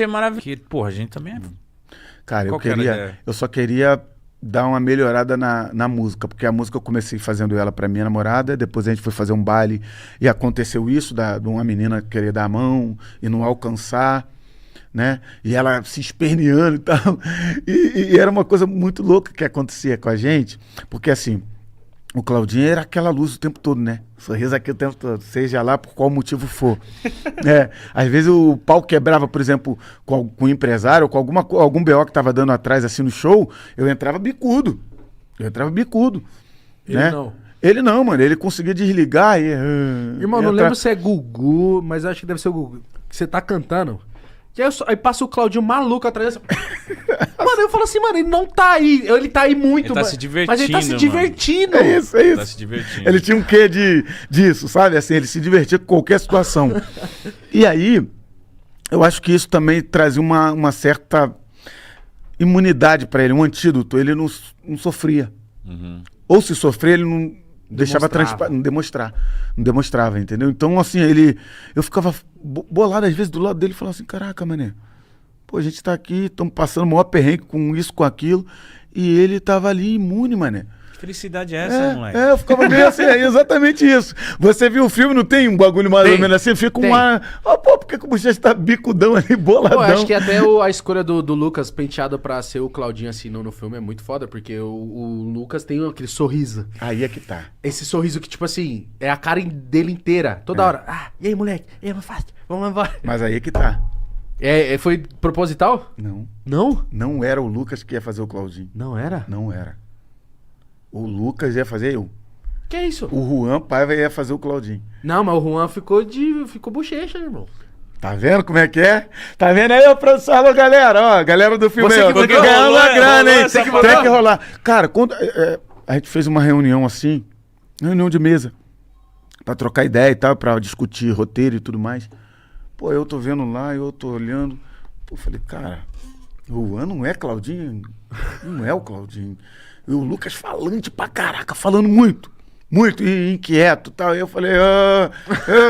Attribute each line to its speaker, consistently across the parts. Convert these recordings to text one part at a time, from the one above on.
Speaker 1: ser maravilhoso. Porra, a gente também é...
Speaker 2: Cara,
Speaker 1: Qual que era a ideia?
Speaker 2: eu só queria dar uma melhorada na música, porque a música eu comecei fazendo ela pra minha namorada, depois a gente foi fazer um baile e aconteceu isso, de uma menina querer dar a mão e não alcançar, né? E ela se esperneando e tal. E era uma coisa muito louca que acontecia com a gente, porque assim, o Claudinho era aquela luz o tempo todo, né? Sorriso aqui o tempo todo, seja lá por qual motivo for. Às vezes o pau quebrava, por exemplo, com o empresário ou com algum BO que tava dando atrás assim no show, eu entrava bicudo.
Speaker 3: Ele
Speaker 2: né?
Speaker 3: não.
Speaker 2: Ele não, mano. Ele conseguia desligar e...
Speaker 3: Irmão, não lembro se é Gugu, mas acho que deve ser o Gugu. Que você tá cantando. E aí passa o Claudinho maluco atrás. Mano, eu falo assim, mano, ele não tá aí. Ele tá aí muito,
Speaker 1: Ele tá se divertindo,
Speaker 3: mas ele tá se
Speaker 1: mano.
Speaker 3: divertindo.
Speaker 2: É isso, é isso.
Speaker 1: Tá se divertindo.
Speaker 2: Ele tinha um quê disso, sabe? Assim, ele se divertia com qualquer situação. E aí, eu acho que isso também trazia uma certa imunidade pra ele, um antídoto. Ele não sofria.
Speaker 1: Uhum.
Speaker 2: Ou se sofrer, ele não deixava não demonstrava, entendeu? Então, assim, eu ficava bolado às vezes do lado dele e falava assim, caraca, mané, pô, a gente tá aqui, estamos passando o maior perrengue com isso, com aquilo, e ele tava ali imune, mané.
Speaker 1: Que felicidade é essa, moleque?
Speaker 2: Eu ficava meio assim, é exatamente isso. Você viu o filme, não tem um bagulho mais ou menos assim? Fica pô, por que o Bochecha tá bicudão ali, boladão?
Speaker 3: Pô, acho que até a escolha do Lucas penteado pra ser o Claudinho assim no filme é muito foda, porque o Lucas tem aquele sorriso.
Speaker 2: Aí é que tá.
Speaker 3: Esse sorriso que, tipo assim, é a cara dele inteira. Toda hora. Ah, e aí, moleque? E aí, vamos embora.
Speaker 2: Mas aí é que tá.
Speaker 3: Foi proposital?
Speaker 2: Não.
Speaker 3: Não?
Speaker 2: Não era o Lucas que ia fazer o Claudinho.
Speaker 3: Não era?
Speaker 2: Não era. O Lucas ia fazer eu.
Speaker 3: Que é isso?
Speaker 2: O Juan Paiva ia fazer o Claudinho.
Speaker 3: Não, mas o Juan ficou bochecha, irmão.
Speaker 2: Tá vendo como é que é? Tá vendo aí, produção? Alô, galera, ó, galera do filme
Speaker 3: Você
Speaker 2: aí, ó.
Speaker 3: que
Speaker 2: Tô
Speaker 3: mandou,
Speaker 2: ganhando uma grana, hein?
Speaker 3: você que
Speaker 2: Tem
Speaker 3: mandou?
Speaker 2: que rolar. Cara, quando a gente fez uma reunião assim, reunião de mesa, pra trocar ideia e tal, pra discutir roteiro e tudo mais. Pô, eu tô vendo lá, eu tô olhando. Pô, falei, cara, o Juan não é Claudinho? Não é o Claudinho. E o Lucas falante pra caraca, falando muito, e inquieto e tal. Aí eu falei,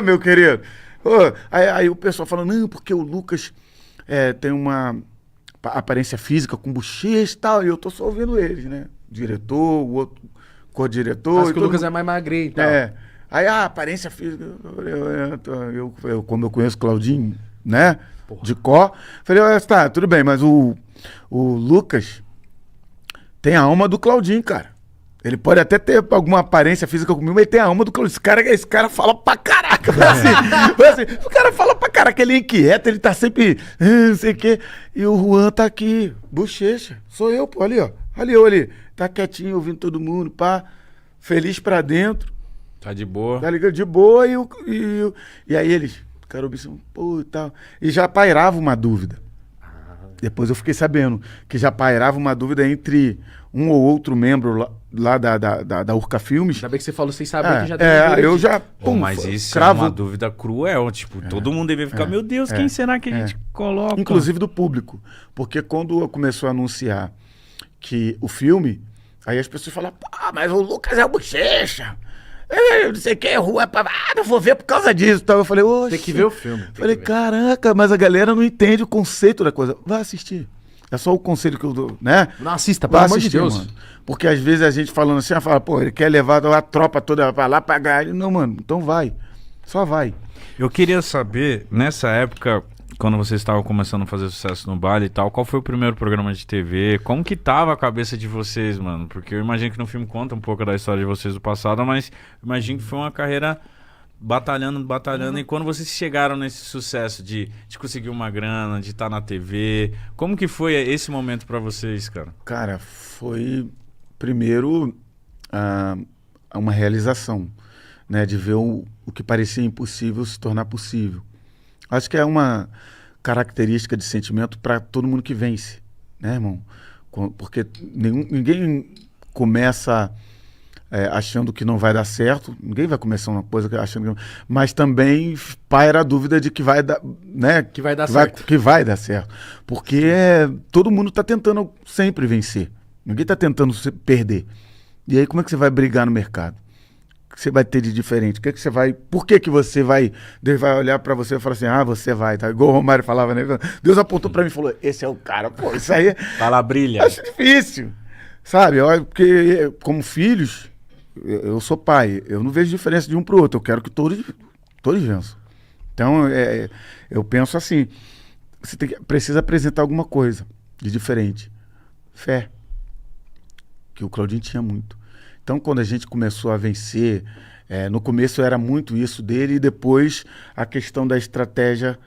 Speaker 2: meu querido. Aí o pessoal falando, não, porque o Lucas tem uma aparência física com bochecha e tal. E eu tô só ouvindo eles, né? Diretor, o outro co-diretor.
Speaker 3: Acho que o Lucas é mais magrinho e tal.
Speaker 2: Aí a aparência física, como eu conheço o Claudinho, né? Porra. De có. Falei, tá, tudo bem, mas o Lucas tem a alma do Claudinho, cara. Ele pode até ter alguma aparência física comigo, mas ele tem a alma do Claudinho. Esse cara fala pra caraca. Assim, o cara fala pra caraca, ele é inquieto, ele tá sempre, não sei o quê. E o Juan tá aqui, bochecha. Sou eu, pô, ali, ó. Ali. Tá quietinho, ouvindo todo mundo, pá. Feliz pra dentro.
Speaker 1: Tá de boa.
Speaker 2: Tá ligado? De boa. E aí eles, cara, pô, e tal. E já pairava uma dúvida. Depois eu fiquei sabendo que já pairava uma dúvida entre um ou outro membro lá da Urca Filmes.
Speaker 3: Ainda bem que você falou sem saber que já tem
Speaker 2: eu já...
Speaker 1: Pô, mas isso é uma dúvida cruel. Tipo, todo mundo deveria ficar, meu Deus, quem será que a gente coloca?
Speaker 2: Inclusive do público. Porque quando começou a anunciar que o filme, aí as pessoas falaram, mas o Lucas é o Bochecha. Não sei o que, não vou ver por causa disso. Então eu falei,
Speaker 3: tem que ver o filme.
Speaker 2: Falei, caraca, mas a galera não entende o conceito da coisa. Vai assistir. É só o conselho que eu dou, né?
Speaker 3: Não assista, pelo amor de Deus.
Speaker 2: Mano. Porque às vezes a gente falando assim, fala, pô, ele quer levar a tropa toda pra lá pra ganhar. Não, mano, então vai. Só vai.
Speaker 1: Eu queria saber, nessa época, quando vocês estavam começando a fazer sucesso no baile e tal, qual foi o primeiro programa de TV? Como que tava a cabeça de vocês, mano? Porque eu imagino que no filme conta um pouco da história de vocês do passado, mas imagino que foi uma carreira batalhando, e quando vocês chegaram nesse sucesso de conseguir uma grana, de estar na TV, como que foi esse momento pra vocês, cara?
Speaker 2: Cara, foi primeiro uma realização, né? De ver o que parecia impossível se tornar possível. Acho que é uma característica de sentimento para todo mundo que vence, né, irmão? Porque ninguém começa achando que não vai dar certo, ninguém vai começar uma coisa achando que não, mas também paira a dúvida de que vai dar, né?
Speaker 3: Que vai dar certo.
Speaker 2: Que vai dar certo. Porque todo mundo está tentando sempre vencer. Ninguém está tentando perder. E aí como é que você vai brigar no mercado? que você vai ter de diferente? O que que você vai... Por que que você vai... Deus vai olhar pra você e falar assim, você vai, tá? Igual o Romário falava, né? Deus apontou pra mim e falou, esse é o cara. Pô, isso aí...
Speaker 1: Fala, brilha.
Speaker 2: Acho difícil, sabe? Porque como filhos, eu sou pai, eu não vejo diferença de um pro outro. Eu quero que todos vençam. Então, eu penso assim, você precisa apresentar alguma coisa de diferente. Fé. Que o Claudinho tinha muito. Então, quando a gente começou a vencer, no começo era muito isso dele, e depois a questão da estratégia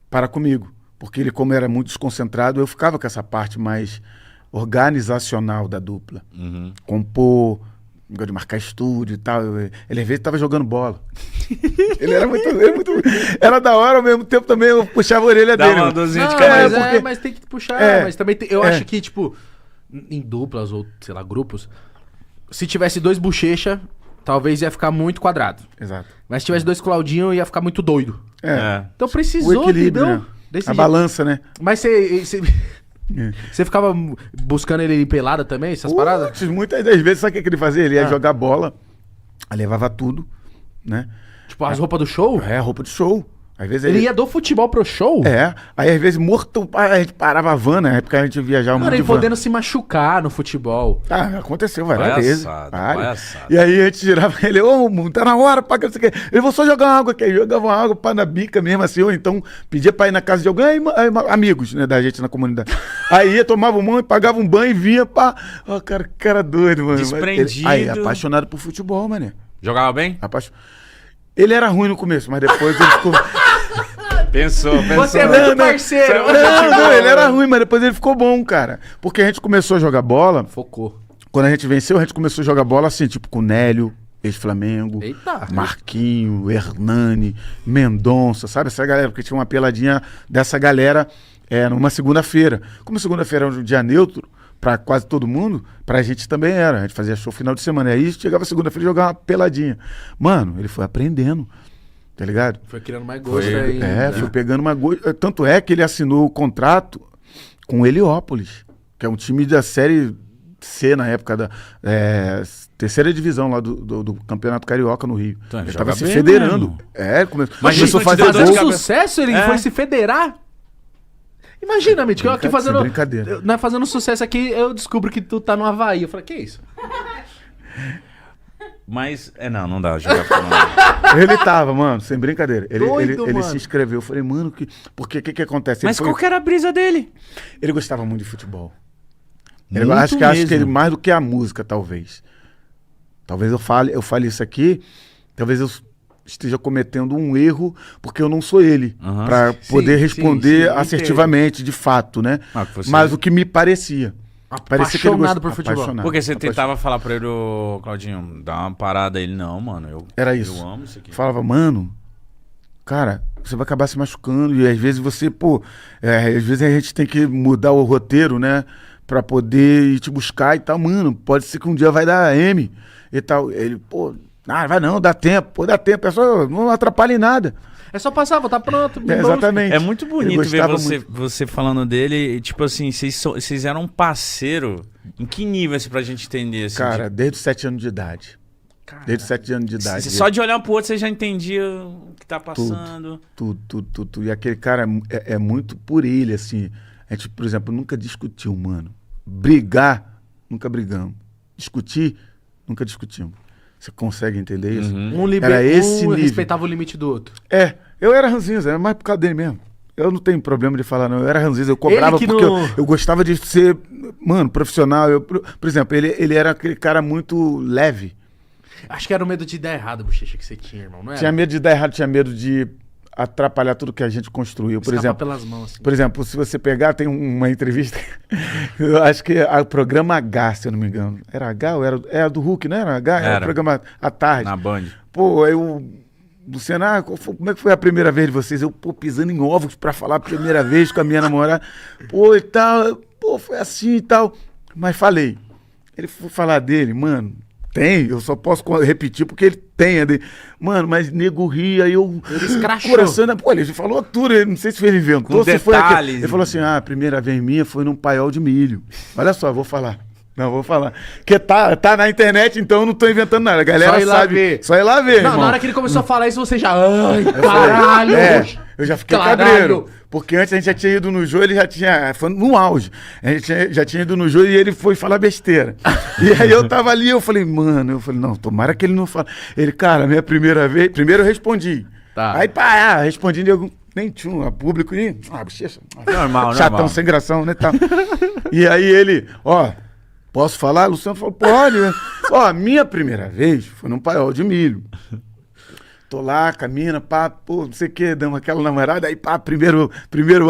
Speaker 2: para comigo. Porque ele, como era muito desconcentrado, eu ficava com essa parte mais organizacional da dupla.
Speaker 1: Uhum.
Speaker 2: Compor, negócio de marcar estúdio e tal. Ele às vezes estava jogando bola. Ele era muito... Era da hora, ao mesmo tempo também eu puxava a orelha
Speaker 1: Dá
Speaker 2: dele.
Speaker 1: uma dorzinha de
Speaker 3: Não,
Speaker 1: cabeça.
Speaker 3: mas tem que puxar. Mas também eu acho que, tipo, em duplas ou, sei lá, grupos, se tivesse 2 bochecha, talvez ia ficar muito quadrado.
Speaker 2: Exato.
Speaker 3: Mas se tivesse 2 Claudinho, ia ficar muito doido. Então
Speaker 2: O
Speaker 3: precisou,
Speaker 2: equilíbrio,
Speaker 3: entendeu?
Speaker 2: né?
Speaker 3: Desse
Speaker 2: A
Speaker 3: jeito.
Speaker 2: balança, né?
Speaker 3: Mas você ficava buscando ele em pelada também, essas paradas?
Speaker 2: Putz, muitas das vezes, sabe o que ele fazia? Ele ia jogar bola, aí levava tudo, né?
Speaker 3: Tipo, as roupas do show?
Speaker 2: Roupa de show. Às vezes
Speaker 3: Ele ia do futebol pro show?
Speaker 2: Aí às vezes morto, a gente parava a van, né? Na época a gente viajava
Speaker 3: Mano,
Speaker 2: muito
Speaker 3: ele
Speaker 2: de van.
Speaker 3: podendo se machucar no futebol.
Speaker 2: Aconteceu várias vezes.
Speaker 1: Palhaçada.
Speaker 2: E aí a gente tirava ele, tá na hora, pá, que não sei o quê. Ele, vou só jogar uma água aqui. Aí jogava uma água, pá, na bica mesmo, assim, ou então pedia pra ir na casa de alguém, aí, amigos, né, da gente na comunidade. Aí ia, tomava um banho, pagava um banho e vinha, pá. Ó, cara doido, mano.
Speaker 1: Desprendido.
Speaker 2: Aí, apaixonado por futebol, mané.
Speaker 1: Jogava bem?
Speaker 2: Ele era ruim no começo, mas depois ele ficou...
Speaker 1: Pensou.
Speaker 3: Você é muito parceiro.
Speaker 2: Não, ele era ruim, mas depois ele ficou bom, cara. Porque a gente começou a jogar bola.
Speaker 3: Focou.
Speaker 2: Quando a gente venceu, a gente começou a jogar bola assim, tipo com o Nélio, ex-Flamengo,
Speaker 3: Eita.
Speaker 2: Marquinho, Hernani, Mendonça, sabe? Essa galera, porque tinha uma peladinha dessa galera numa segunda-feira. Como segunda-feira era um dia neutro, pra quase todo mundo, pra gente também era. A gente fazia show final de semana. E aí chegava segunda-feira e jogava uma peladinha. Mano, ele foi aprendendo. Tá ligado?
Speaker 3: Foi criando mais gosto aí.
Speaker 2: Foi pegando uma gosto. Tanto é que ele assinou o contrato com o Heliópolis, que é um time da Série C na época da terceira divisão lá do Campeonato Carioca no Rio.
Speaker 1: Então,
Speaker 2: ele
Speaker 1: joga
Speaker 2: tava se
Speaker 1: bem
Speaker 2: federando.
Speaker 1: mesmo.
Speaker 2: Começou a fazer
Speaker 1: dor de
Speaker 2: gol.
Speaker 1: cabeça.
Speaker 3: Sucesso, ele foi se federar? Imagina, Mitch, que eu aqui fazendo.
Speaker 2: Brincadeira.
Speaker 3: Nós fazendo sucesso aqui, eu descubro que tu tá no Havaí. Eu falei, que isso?
Speaker 1: Mas, não dá jogar com
Speaker 2: Ele tava, mano, sem brincadeira.
Speaker 3: Doido,
Speaker 2: Ele
Speaker 3: mano.
Speaker 2: se inscreveu. Eu falei, mano, porque o que acontece?
Speaker 1: Mas qual que era a brisa dele?
Speaker 2: Ele gostava muito de futebol.
Speaker 1: Muito
Speaker 2: Acho que
Speaker 1: mesmo.
Speaker 2: ele mais do que a música, talvez. Talvez eu fale isso aqui, talvez eu esteja cometendo um erro, porque eu não sou ele,
Speaker 1: Aham.
Speaker 2: pra
Speaker 3: Sim,
Speaker 2: poder
Speaker 3: sim,
Speaker 2: responder
Speaker 3: sim,
Speaker 2: assertivamente, de fato, né?
Speaker 1: Que você-
Speaker 2: Mas o que me parecia. Parecia que ele
Speaker 3: Apaixonado por futebol.
Speaker 2: apaixonado.
Speaker 1: Porque você tentava falar pra ele, ô Claudinho, dá uma parada. Ele, não, mano,
Speaker 2: Era isso.
Speaker 1: eu amo isso aqui.
Speaker 2: Falava, mano, cara, você vai acabar se machucando. E às vezes você, às vezes a gente tem que mudar o roteiro, né? Pra poder ir te buscar e tal. Mano, pode ser que um dia vai dar M e tal. Ele, vai não, dá tempo. Dá tempo. É só, não atrapalha em nada.
Speaker 3: É só passar, tá pronto.
Speaker 2: Exatamente.
Speaker 1: É muito
Speaker 2: Ele
Speaker 1: bonito ver
Speaker 2: gostava
Speaker 1: você falando dele. E, tipo assim, vocês eram um parceiro. Em que nível, assim, pra gente entender? Assim,
Speaker 2: Cara, desde os 7 anos de idade. Desde os 7 anos de idade.
Speaker 1: Só de olhar pro outro, você já entendia o que tá passando.
Speaker 2: Tudo. E aquele cara é muito por ele, assim. A gente, por exemplo, nunca discutiu, mano. Brigar, nunca brigamos. Discutir, nunca discutimos. Você consegue entender isso? Era esse nível.
Speaker 3: Respeitava o limite do outro.
Speaker 2: Eu era ranzinza, era mais por causa dele mesmo. Eu não tenho problema de falar, não. Eu era ranzinza, eu cobrava
Speaker 3: Ele que
Speaker 2: porque
Speaker 3: não-
Speaker 2: eu gostava de ser, mano, profissional. Por exemplo, ele era aquele cara muito leve.
Speaker 3: Acho que era o medo de dar errado, bochecha, que você tinha, irmão, não era?
Speaker 2: Tinha medo de dar errado, tinha medo de atrapalhar tudo que a gente construiu. Por
Speaker 3: Escapar
Speaker 2: exemplo,
Speaker 3: pelas mãos, assim.
Speaker 2: Por exemplo, se você pegar, tem uma entrevista, eu acho que é o programa H, se eu não me engano. Era H ou era do Hulk, não era H? Era o
Speaker 1: Era.
Speaker 2: programa à tarde.
Speaker 1: Na Band.
Speaker 2: Pô, Luciano, como é que foi a primeira vez de vocês? Eu, pisando em ovos pra falar a primeira vez com a minha namorada. Pô, e tal, foi assim e tal. Mas falei. Ele foi falar dele, mano, eu só posso repetir porque ele tem a dele. Mano, mas nego ria, eu...
Speaker 3: Ele escrachou.
Speaker 2: Coração, ele falou tudo, ele não sei se ele inventou,
Speaker 1: Com
Speaker 2: se foi
Speaker 1: detalhes.
Speaker 2: ele falou assim, a primeira vez minha foi num paiol de milho. Olha só, vou falar. Não, vou falar. Porque tá na internet, então eu não tô inventando nada. A galera
Speaker 3: Só ir lá
Speaker 2: sabe.
Speaker 3: ver.
Speaker 2: Só ir lá ver,
Speaker 3: Não,
Speaker 2: irmão.
Speaker 3: na hora que ele começou a falar isso, você já... Ai, caralho!
Speaker 2: Eu já fiquei
Speaker 3: Caralho.
Speaker 2: cabreiro. Porque antes a gente já tinha ido no jogo, ele já tinha... Foi no auge. A gente já tinha ido no jogo e ele foi falar besteira. E aí eu tava ali, eu falei, mano... não, tomara que ele não fale. Ele, cara, minha primeira vez... Primeiro eu respondi.
Speaker 3: Tá.
Speaker 2: Aí, pá, respondi de algum... Nem tinha a público e... bochecha.
Speaker 1: Normal,
Speaker 2: Chatão,
Speaker 1: normal.
Speaker 2: sem gração, né? Tá. E aí ele... Ó, posso falar? O Luciano falou, pode. Né? Ó, minha primeira vez foi num paiol de milho. Tô lá, camina, pá, pô, não sei o que, damos aquela namorada, aí pá, primeiro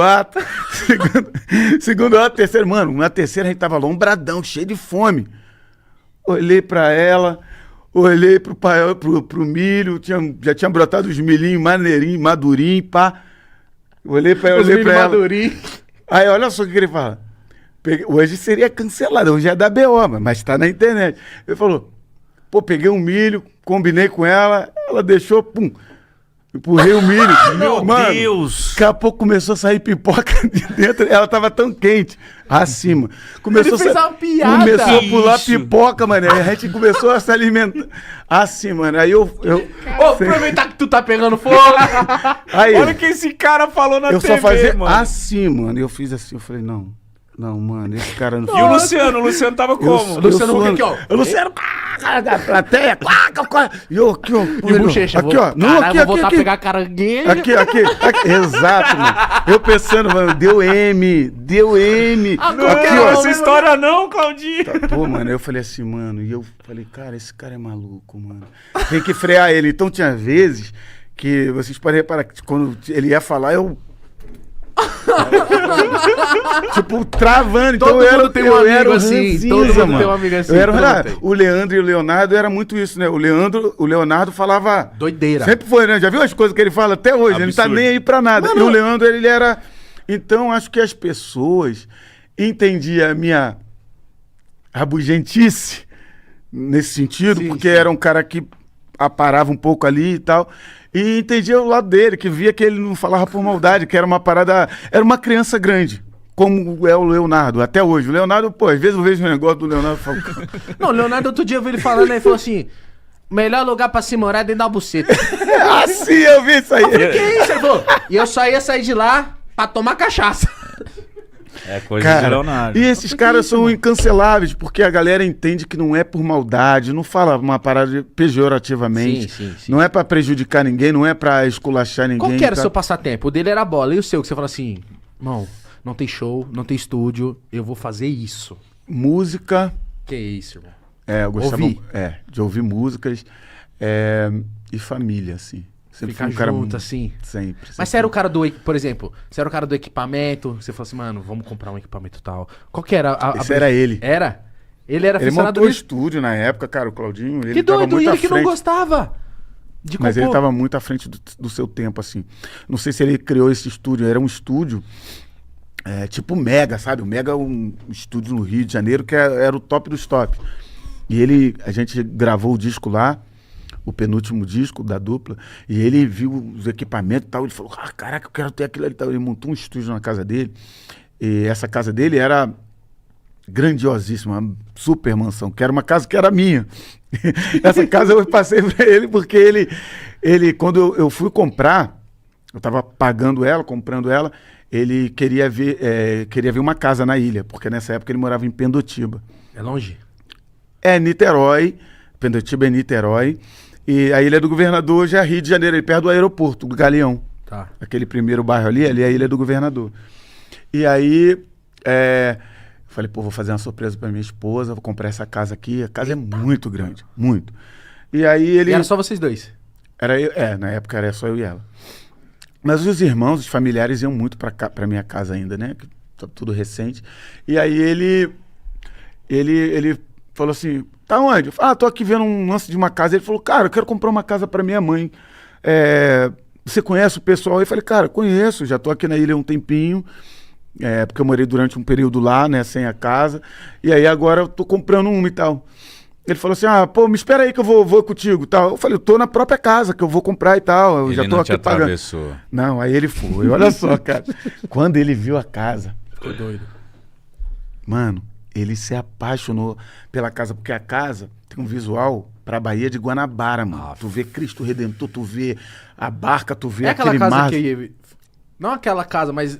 Speaker 2: ato, segundo ato, terceiro, mano, na terceira a gente tava lombradão, cheio de fome. Olhei pra ela, olhei pro paiol, pro milho, já tinha brotado os milhinhos maneirinhos, madurinhos, pá. Olhei pra ela, aí olha só o que ele fala. Hoje seria cancelado, hoje é da BO, mas tá na internet. Ele falou, pô, peguei um milho, combinei com ela, ela deixou, pum, empurrei o milho.
Speaker 1: Meu
Speaker 2: Mano,
Speaker 1: Deus!
Speaker 2: daqui a pouco começou a sair pipoca de dentro, ela tava tão quente, acima. Começou
Speaker 3: Ele fez uma piada.
Speaker 2: Começou a
Speaker 1: Que
Speaker 2: pular
Speaker 1: isso?
Speaker 2: pipoca, mano, aí a gente começou a se alimentar. Assim, mano, aí eu
Speaker 3: Ô, aproveitar que tu tá pegando fogo.
Speaker 2: aí,
Speaker 1: Olha o que esse cara falou na
Speaker 2: eu
Speaker 1: TV,
Speaker 2: só fazia
Speaker 1: mano.
Speaker 2: assim, mano, e eu fiz assim, eu falei, não, mano, esse cara não...
Speaker 1: E o Luciano tava como?
Speaker 3: Luciano Huck aqui, ó.
Speaker 2: O Luciano, da plateia, e eu aqui, ó.
Speaker 3: E o Bochecha,
Speaker 2: aqui, ó. Não,
Speaker 3: caralho,
Speaker 2: aqui,
Speaker 3: vou
Speaker 2: aqui,
Speaker 3: voltar
Speaker 2: aqui.
Speaker 3: a pegar caranguejo.
Speaker 2: Aqui. Exato, mano. Eu pensando, mano, deu M.
Speaker 1: Não,
Speaker 2: Aqui, ó.
Speaker 1: essa história não, Claudinho.
Speaker 2: Pô, mano, eu falei assim, mano, e eu falei, cara, esse cara é maluco, mano. Tem que frear ele. Então tinha vezes que vocês podem reparar que quando ele ia falar, eu... tipo, travando. Então
Speaker 3: Todo
Speaker 2: eu
Speaker 3: mundo
Speaker 2: era,
Speaker 3: tem um
Speaker 2: eu
Speaker 3: amigo
Speaker 2: era o
Speaker 3: assim,
Speaker 2: ranzinza,
Speaker 3: todo mundo
Speaker 2: mano.
Speaker 3: tem um amigo assim,
Speaker 2: Eu era,
Speaker 3: todo mundo tem.
Speaker 2: o Leandro e o Leonardo era muito isso, né? O Leonardo falava...
Speaker 3: Doideira.
Speaker 2: Sempre foi, né? Já viu as coisas que ele fala até hoje? Ele não tá
Speaker 1: Absurdo.
Speaker 2: nem aí pra nada. E o Leandro, ele era... Então, acho que as pessoas entendiam a minha rabugentice nesse sentido, porque era um cara que aparava um pouco ali e tal, e entendia o lado dele, que via que ele não falava por maldade, que era uma parada... Era uma criança grande, como é o Leonardo, até hoje. O Leonardo, pô, às vezes eu vejo um negócio do Leonardo e falo...
Speaker 3: Não, o Leonardo, outro dia eu vi ele falando, ele falou assim, melhor lugar pra se morar é dentro da buceta.
Speaker 2: assim, eu vi isso aí.
Speaker 3: Que isso? Ele falou, e eu só ia sair de lá pra tomar cachaça.
Speaker 1: É coisa de Leonardo.
Speaker 2: E esses caras são incanceláveis, porque a galera entende que não é por maldade, não fala uma parada pejorativamente.
Speaker 3: Sim.
Speaker 2: Não é pra prejudicar ninguém, não é pra esculachar ninguém.
Speaker 3: Qual que era o
Speaker 2: tá?
Speaker 3: seu passatempo? O dele era a bola. E o seu? Que você fala assim, irmão, não tem show, não tem estúdio, eu vou fazer isso.
Speaker 2: Música,
Speaker 3: Que isso, irmão?
Speaker 2: eu gostava
Speaker 3: Ouvir.
Speaker 2: de ouvir músicas e família, assim. Sempre
Speaker 3: Ficar
Speaker 2: fui um cara
Speaker 3: junto,
Speaker 2: muito-
Speaker 3: assim.
Speaker 2: Sempre.
Speaker 3: Mas você era o cara do, por exemplo, você era o cara do equipamento, você falou assim, mano, vamos comprar um equipamento tal. Qual que era a...
Speaker 2: Esse era ele.
Speaker 3: Era? Ele era
Speaker 2: Ele
Speaker 3: funcionário
Speaker 2: montou o
Speaker 3: disso?
Speaker 2: estúdio na época, cara, o Claudinho.
Speaker 3: Que
Speaker 2: Ele tava
Speaker 3: doido,
Speaker 2: muito
Speaker 3: e
Speaker 2: à
Speaker 3: ele que não
Speaker 2: frente.
Speaker 3: gostava de compor.
Speaker 2: Mas ele estava muito à frente do seu tempo, assim. Não sei se ele criou esse estúdio. Era um estúdio tipo Mega, sabe? O Mega é um estúdio no Rio de Janeiro que era o top dos top. E a gente gravou o disco lá, o penúltimo disco da dupla, e ele viu os equipamentos e tal. Ele falou, caraca, eu quero ter aquilo ali. Ele montou um estúdio na casa dele. E essa casa dele era grandiosíssima, uma super mansão, que era uma casa que era minha. Essa casa eu passei para ele porque ele quando eu fui comprar, eu estava pagando ela, comprando ela, ele queria ver uma casa na ilha, porque nessa época ele morava em Pendotiba.
Speaker 3: É longe?
Speaker 2: É Niterói, Pendotiba é Niterói, e a Ilha do Governador já é Rio de Janeiro, ele perto do aeroporto, do Galeão.
Speaker 3: Tá.
Speaker 2: Aquele primeiro bairro ali é a Ilha do Governador. E aí, falei, pô, vou fazer uma surpresa pra minha esposa, vou comprar essa casa aqui. A casa é muito grande, muito. E aí ele...
Speaker 3: E era só vocês dois?
Speaker 2: Era eu, na época era só eu e ela. Mas os irmãos, os familiares iam muito pra minha casa ainda, né? Que tá tudo recente. E aí ele falou assim, tá onde? Eu falei, tô aqui vendo um lance de uma casa. Ele falou, cara, eu quero comprar uma casa pra minha mãe. Você conhece o pessoal? Eu falei, cara, conheço, já tô aqui na ilha há um tempinho. Porque eu morei durante um período lá, né, sem a casa. E aí agora eu tô comprando uma e tal. Ele falou assim, pô, me espera aí que eu vou contigo e tal. Eu falei, eu tô na própria casa que eu vou comprar e tal. Eu
Speaker 1: Ele
Speaker 2: já tô
Speaker 1: não
Speaker 2: aqui
Speaker 1: te
Speaker 2: pagando.
Speaker 1: atravessou.
Speaker 2: Não, aí ele foi. Olha só, cara. Quando ele viu a casa,
Speaker 3: Ficou doido.
Speaker 2: mano, ele se apaixonou pela casa, porque a casa tem um visual pra Baía de Guanabara, mano. Tu vê Cristo Redentor, tu vê a barca, tu vê
Speaker 3: É aquela
Speaker 2: aquele
Speaker 3: casa
Speaker 2: mar.
Speaker 3: que... Não aquela casa, mas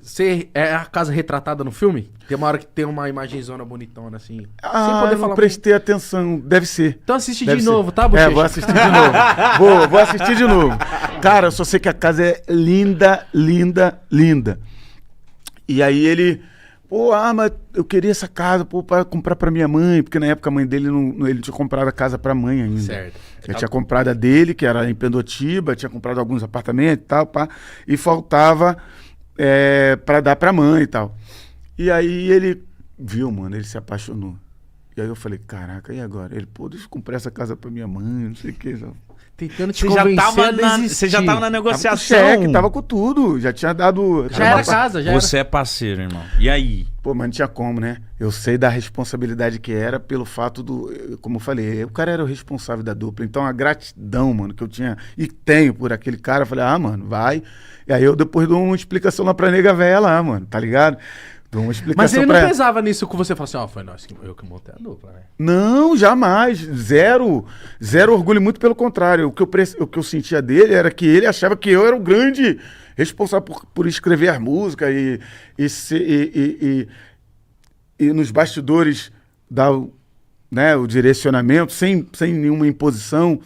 Speaker 3: é a casa retratada no filme? Tem uma hora que tem uma imagenzona bonitona, assim.
Speaker 2: Ah, eu não prestei atenção. Deve ser.
Speaker 3: Então assiste
Speaker 2: Deve
Speaker 3: de
Speaker 2: ser.
Speaker 3: novo, tá, Bochecha?
Speaker 2: Vou assistir de novo. Vou assistir de novo. Cara, eu só sei que a casa é linda, linda, linda. E aí ele... Pô, mas eu queria essa casa, pô, pra comprar pra minha mãe, porque na época a mãe dele ele tinha comprado a casa pra mãe ainda.
Speaker 3: Certo.
Speaker 2: Ele tinha comprado a dele, que era em Pendotiba, tinha comprado alguns apartamentos e tal, pá, e faltava pra dar pra mãe e tal. E aí ele viu, mano, ele se apaixonou. E aí eu falei, caraca, e agora? Ele, pô, deixa eu comprar essa casa pra minha mãe, não sei o que.
Speaker 3: Tentando te convencer a desistir.
Speaker 1: Você já tava na negociação.
Speaker 2: Tava com cheque, tava com tudo, já tinha dado...
Speaker 3: Já era casa, já
Speaker 1: Você é parceiro, irmão. E aí?
Speaker 2: Pô, mas não tinha como, né? Eu sei da responsabilidade que era pelo fato do... Como eu falei, o cara era o responsável da dupla. Então a gratidão, mano, que eu tinha e tenho por aquele cara, eu falei, mano, vai. E aí eu depois dou uma explicação lá pra nega velha lá, mano, tá ligado? Dou uma explicação.
Speaker 3: Mas ele não pesava nisso com você, falou assim, foi nós, eu que montei a dupla, né?
Speaker 2: Não, jamais. Zero orgulho, muito pelo contrário. O que eu sentia dele era que ele achava que eu era o grande responsável por escrever as músicas e nos bastidores dar o direcionamento sem nenhuma imposição.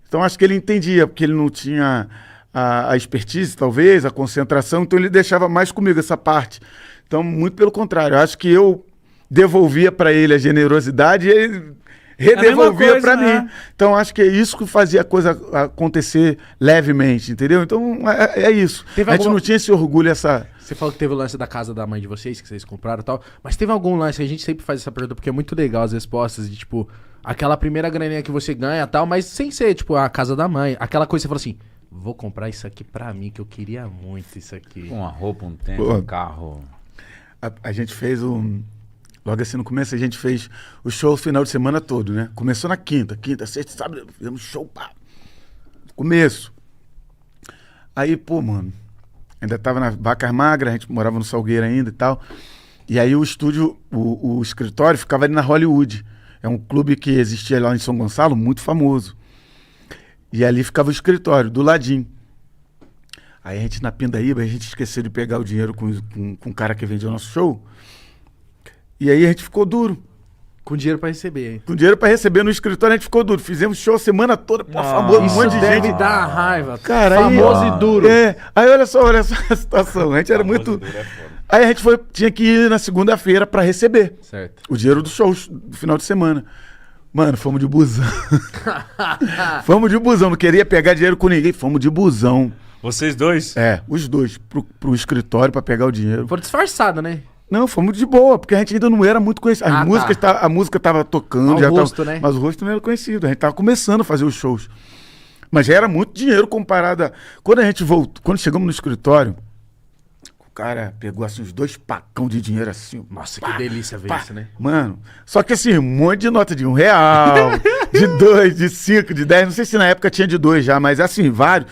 Speaker 2: Então acho que ele entendia, porque ele não tinha a expertise, talvez, a concentração, então ele deixava mais comigo essa parte. Então, muito pelo contrário, eu acho que eu devolvia para ele a generosidade e ele redevolvia para mim. Então, acho que é isso que fazia a coisa acontecer levemente, entendeu? Então, é isso. A gente não tinha esse orgulho, essa...
Speaker 3: Você falou que teve o lance da casa da mãe de vocês, que vocês compraram e tal, mas teve algum lance, a gente sempre faz essa pergunta, porque é muito legal as respostas de, tipo, aquela primeira graninha que você ganha e tal, mas sem ser, tipo, a casa da mãe, aquela coisa que você fala assim, vou comprar isso aqui pra mim, que eu queria muito isso aqui.
Speaker 1: Uma roupa, um tênis, um carro...
Speaker 2: A gente fez logo assim no começo, a gente fez o show o final de semana todo, né? Começou na quinta, sexta, sábado, fizemos show, pá. Começo. Aí, pô, mano, ainda tava na Vacas Magras, a gente morava no Salgueiro ainda e tal. E aí o estúdio, o escritório ficava ali na Hollywood. É um clube que existia lá em São Gonçalo, muito famoso. E ali ficava o escritório, do ladinho. Aí a gente na Pindaíba, a gente esqueceu de pegar o dinheiro com o cara que vendia o nosso show. E aí a gente ficou duro.
Speaker 3: Com dinheiro pra receber, hein?
Speaker 2: Com dinheiro pra receber no escritório, a gente ficou duro. Fizemos show a semana toda, pô, famoso, um monte de gente.
Speaker 3: Deve dar raiva.
Speaker 2: Cara,
Speaker 3: famoso
Speaker 2: aí,
Speaker 3: e duro.
Speaker 2: Aí olha só a situação. A gente era muito... Aí a gente tinha que ir na segunda-feira pra receber.
Speaker 3: Certo.
Speaker 2: O dinheiro do show do final de semana. Mano, fomos de busão. Fomos de busão, não queria pegar dinheiro com ninguém, fomos de busão.
Speaker 1: Vocês dois?
Speaker 2: Os dois, pro escritório pra pegar o dinheiro.
Speaker 3: Foram disfarçados, né?
Speaker 2: Não, fomos de boa, porque a gente ainda não era muito conhecido. A música tava tocando,
Speaker 3: já rosto, né?
Speaker 2: Mas o rosto não era conhecido. A gente tava começando a fazer os shows. Mas já era muito dinheiro comparado a... Quando a gente voltou, quando chegamos no escritório, o cara pegou assim uns 2 pacão de dinheiro assim.
Speaker 3: Nossa, que delícia ver isso, né?
Speaker 2: Mano, só que assim, um monte de nota de R$1, de 2, de 5, de 10. Não sei se na época tinha de 2 já, mas assim, vários.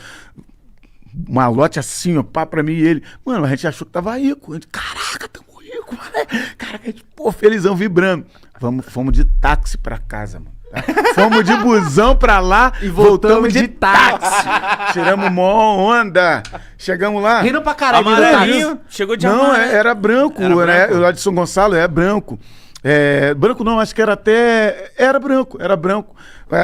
Speaker 2: Uma lote assim, ó, pá, pra mim e ele. Mano, a gente achou que tava rico. A gente, caraca, tamo rico, mano. Caraca, a gente, pô, felizão, vibrando. Fomos de táxi pra casa, mano. Tá? Fomos de busão pra lá
Speaker 3: e voltamos de táxi.
Speaker 2: Tiramos mó onda. Chegamos lá.
Speaker 3: Rindo pra caralho.
Speaker 1: Amarelinho, chegou de
Speaker 2: Não,
Speaker 1: amarelo.
Speaker 2: era branco. Era lá de São Gonçalo, branco. Branco não, acho que era até... Era branco.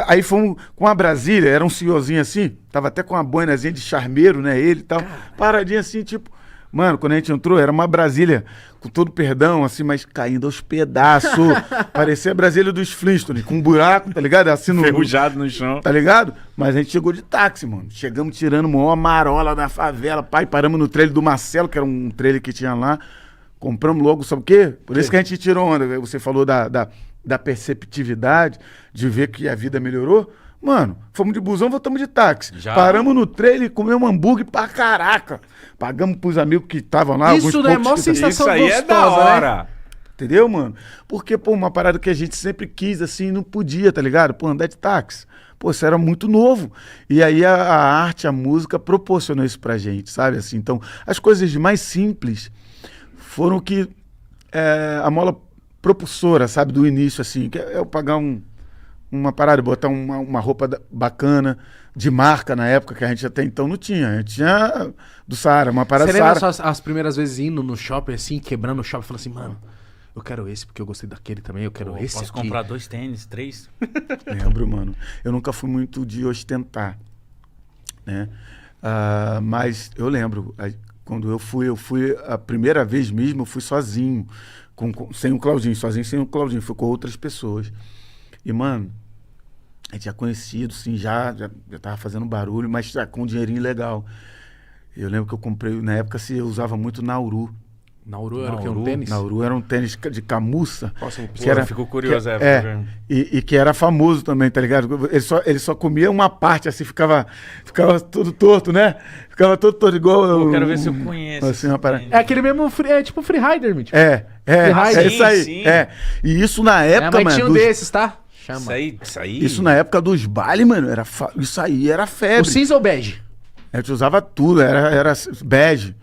Speaker 2: Aí fomos com a Brasília, era um senhorzinho assim, tava até com uma boinazinha de charmeiro, né, ele e tal, paradinho assim, tipo... Mano, quando a gente entrou, era uma Brasília, com todo perdão, assim, mas caindo aos pedaços. Parecia a Brasília dos Flintstones, com um buraco, tá ligado? Assim no...
Speaker 1: Ferrujado no chão.
Speaker 2: Tá ligado? Mas a gente chegou de táxi, mano. Chegamos tirando uma marola na favela, pai, paramos no trailer do Marcelo, que era um trailer que tinha lá. Compramos logo, sabe o quê? Por isso que a gente tirou onda. Você falou da perceptividade, de ver que a vida melhorou. Mano, fomos de busão, voltamos de táxi. Já. Paramos no trailer e comemos hambúrguer pra caraca. Pagamos pros amigos que estavam lá.
Speaker 3: Isso é mó sensação gostosa,
Speaker 1: isso aí é da hora.
Speaker 3: Né?
Speaker 2: Entendeu, mano? Porque, pô, uma parada que a gente sempre quis, assim, não podia, tá ligado? Pô, andar de táxi. Pô, isso era muito novo. E aí a arte, a música proporcionou isso pra gente, sabe? Assim, então, as coisas mais simples foram que a mola propulsora, sabe, do início, assim, que é eu pagar uma parada, botar uma roupa bacana, de marca na época, que a gente até então não tinha. A gente tinha do Saara, uma parada
Speaker 3: Você lembra
Speaker 2: Saara.
Speaker 3: só as primeiras vezes indo no shopping, assim, quebrando o shopping, falando assim, mano, eu quero esse porque eu gostei daquele também, eu quero esse
Speaker 1: Posso
Speaker 3: aqui.
Speaker 1: comprar 2 tênis, 3?
Speaker 2: Lembro, mano. Eu nunca fui muito de ostentar, né? Mas eu lembro, quando eu fui a primeira vez mesmo, eu fui sozinho, sem o Claudinho, sozinho sem o Claudinho, fui com outras pessoas. E, mano, a gente já conhecido, sim, já tava fazendo barulho, mas já com um dinheirinho legal. Eu lembro que eu comprei, na época, eu usava muito Nauru.
Speaker 3: Nauru era o que? Um
Speaker 1: Nauru?
Speaker 3: tênis?
Speaker 2: Nauru era um tênis de camurça.
Speaker 3: Nossa,
Speaker 1: Ficou curioso a época.
Speaker 2: E que era famoso também, tá ligado? Ele só comia uma parte, assim, ficava todo torto, né? Ficava todo torto, igual...
Speaker 1: Eu quero ver se eu conheço.
Speaker 2: Assim, uma parada.
Speaker 3: É aquele mesmo, é tipo Free Rider, tipo.
Speaker 2: É
Speaker 1: sim,
Speaker 2: isso aí.
Speaker 1: sim.
Speaker 2: E isso na época,
Speaker 3: mas
Speaker 2: mano...
Speaker 3: tinha um desses, tá? Chama.
Speaker 1: Isso aí.
Speaker 2: Isso na época dos bailes, mano, isso aí era febre.
Speaker 3: O cinza ou bege?
Speaker 2: A gente usava tudo, era bege,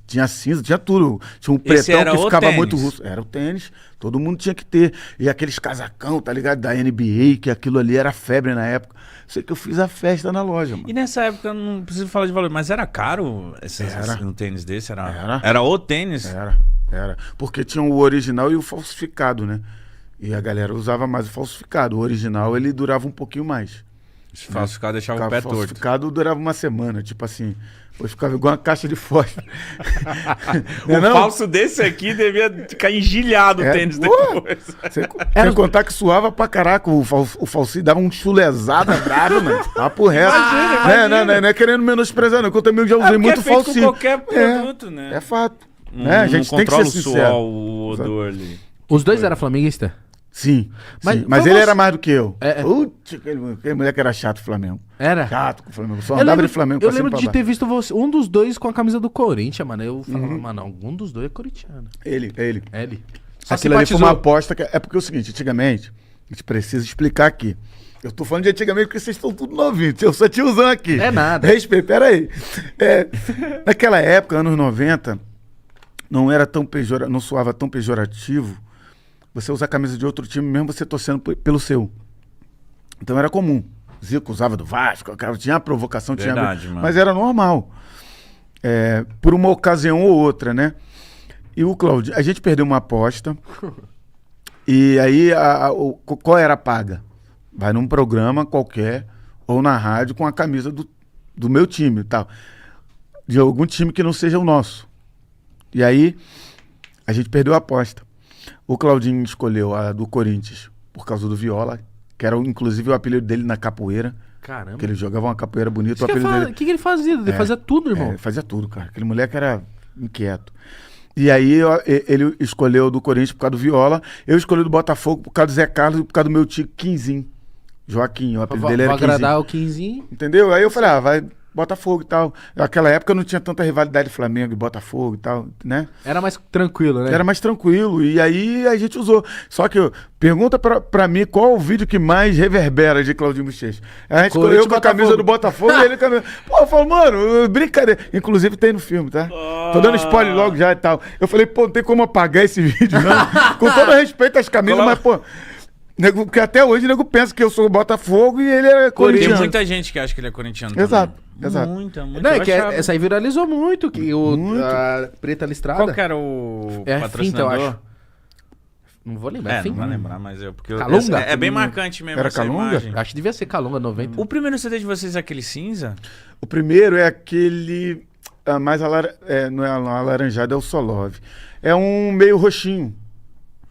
Speaker 2: tinha cinza, tinha tudo. Tinha um pretão
Speaker 1: era
Speaker 2: que
Speaker 1: o
Speaker 2: ficava
Speaker 1: tênis?
Speaker 2: muito russo. Era o tênis, todo mundo tinha que ter. E aqueles casacão, tá ligado? Da NBA, que aquilo ali era febre na época. Sei que eu fiz a festa na loja, mano.
Speaker 1: E nessa época, eu não preciso falar de valor, mas era caro um tênis desse? Era o tênis?
Speaker 2: Era. Porque tinha o original e o falsificado, né? E a galera usava mais o falsificado. O original, ele durava um pouquinho mais.
Speaker 1: Esse falsificado deixava o pé torto.
Speaker 2: Falsificado durava uma semana, tipo assim. Depois ficava igual uma caixa de fósforo.
Speaker 1: O falso desse aqui devia ficar engilhado o tênis depois.
Speaker 2: Sem contar que suava pra caraca. O falsinho dava um chulezada brabo, mano. Papo reto.
Speaker 1: Imagina.
Speaker 2: Não é querendo menosprezar, não. Que eu também já usei muito
Speaker 1: feito
Speaker 2: falsinho.
Speaker 1: com qualquer produto, né?
Speaker 2: É fato. Né? A gente
Speaker 1: não
Speaker 2: tem que
Speaker 1: controla
Speaker 2: ser
Speaker 1: o
Speaker 2: sincero.
Speaker 1: suor, o odor ali.
Speaker 3: Os dois eram flamenguistas?
Speaker 2: Sim.
Speaker 3: Mas
Speaker 2: Mas
Speaker 3: foi
Speaker 2: ele
Speaker 3: você-
Speaker 2: era mais do que eu.
Speaker 3: É.
Speaker 2: Putz, aquele moleque era chato, Flamengo.
Speaker 3: Era?
Speaker 2: Chato com o Flamengo. Só
Speaker 3: Eu
Speaker 2: andava
Speaker 3: lembro,
Speaker 2: de Flamengo
Speaker 3: eu
Speaker 2: pra cima e
Speaker 3: lembro
Speaker 2: pra
Speaker 3: de
Speaker 2: baixo.
Speaker 3: ter visto você, um dos dois com a camisa do Corinthians, mano. Eu falava, mano, algum dos dois é corintiano.
Speaker 2: Ele.
Speaker 3: É ele. Só
Speaker 2: Aquilo ali foi
Speaker 3: simpatizou.
Speaker 2: uma aposta. É porque é o seguinte, antigamente, a gente precisa explicar aqui. Eu tô falando de antigamente porque vocês estão tudo novinhos. Eu sou tiozão aqui.
Speaker 3: É nada.
Speaker 2: Respeito, peraí. Naquela época, anos 90, não era tão não soava tão pejorativo você usar a camisa de outro time, mesmo você torcendo pelo seu. Então era comum. Zico usava do Vasco, tinha provocação,
Speaker 1: Verdade,
Speaker 2: tinha...
Speaker 1: mano.
Speaker 2: Mas era normal. Por uma ocasião ou outra, né? E o Claudinho, a gente perdeu uma aposta. E aí, qual era a paga? Vai num programa qualquer, ou na rádio, com a camisa do meu time e tal. De algum time que não seja o nosso. E aí, a gente perdeu a aposta. O Claudinho escolheu a do Corinthians por causa do Viola, que era inclusive o apelido dele na capoeira.
Speaker 3: Caramba.
Speaker 2: Que ele jogava uma capoeira bonita.
Speaker 3: O que, que ele fazia? Ele fazia tudo, irmão.
Speaker 2: Ele fazia tudo, cara. Aquele moleque era inquieto. E aí ele escolheu do Corinthians por causa do Viola. Eu escolhi do Botafogo por causa do Zé Carlos e por causa do meu tio Quinzinho. Joaquim, o apelido dele era
Speaker 3: Vou agradar
Speaker 2: Quinzinho.
Speaker 3: o Quinzinho.
Speaker 2: Entendeu? Aí eu falei, vai Botafogo e tal. Naquela época não tinha tanta rivalidade Flamengo e Botafogo e tal, né?
Speaker 3: Era mais tranquilo, né?
Speaker 2: Era mais tranquilo. E aí a gente usou. Só que pergunta pra mim qual o vídeo que mais reverbera de Claudinho Bochecha. A gente escolheu com a camisa do Botafogo e ele com a camisa. Pô, eu falo, mano, brincadeira. Inclusive tem no filme, tá? Tô dando spoiler logo já e tal. Eu falei, pô, não tem como apagar esse vídeo, não. Com todo respeito às camisas, mas, pô. Porque até hoje o nego pensa que eu sou o Botafogo e ele é
Speaker 1: Tem
Speaker 2: corintiano.
Speaker 1: muita gente que acha que ele é corintiano.
Speaker 2: Exato,
Speaker 1: também.
Speaker 2: exato.
Speaker 1: Muita.
Speaker 3: Não, é que essa aí viralizou muito. Que
Speaker 2: Muito.
Speaker 3: A Preta Listrada.
Speaker 1: Qual que era o
Speaker 3: É a Finta, eu
Speaker 1: patrocinador?
Speaker 3: acho. Não vou lembrar.
Speaker 1: Não vai lembrar, mas porque
Speaker 3: Calunga?
Speaker 1: é bem marcante mesmo
Speaker 2: Era
Speaker 1: essa
Speaker 2: Calunga?
Speaker 1: imagem.
Speaker 3: Acho que devia ser Calunga 90.
Speaker 1: O primeiro CD de vocês é aquele cinza?
Speaker 2: O primeiro é aquele mais não é alaranjado, é o Solove. É um meio roxinho.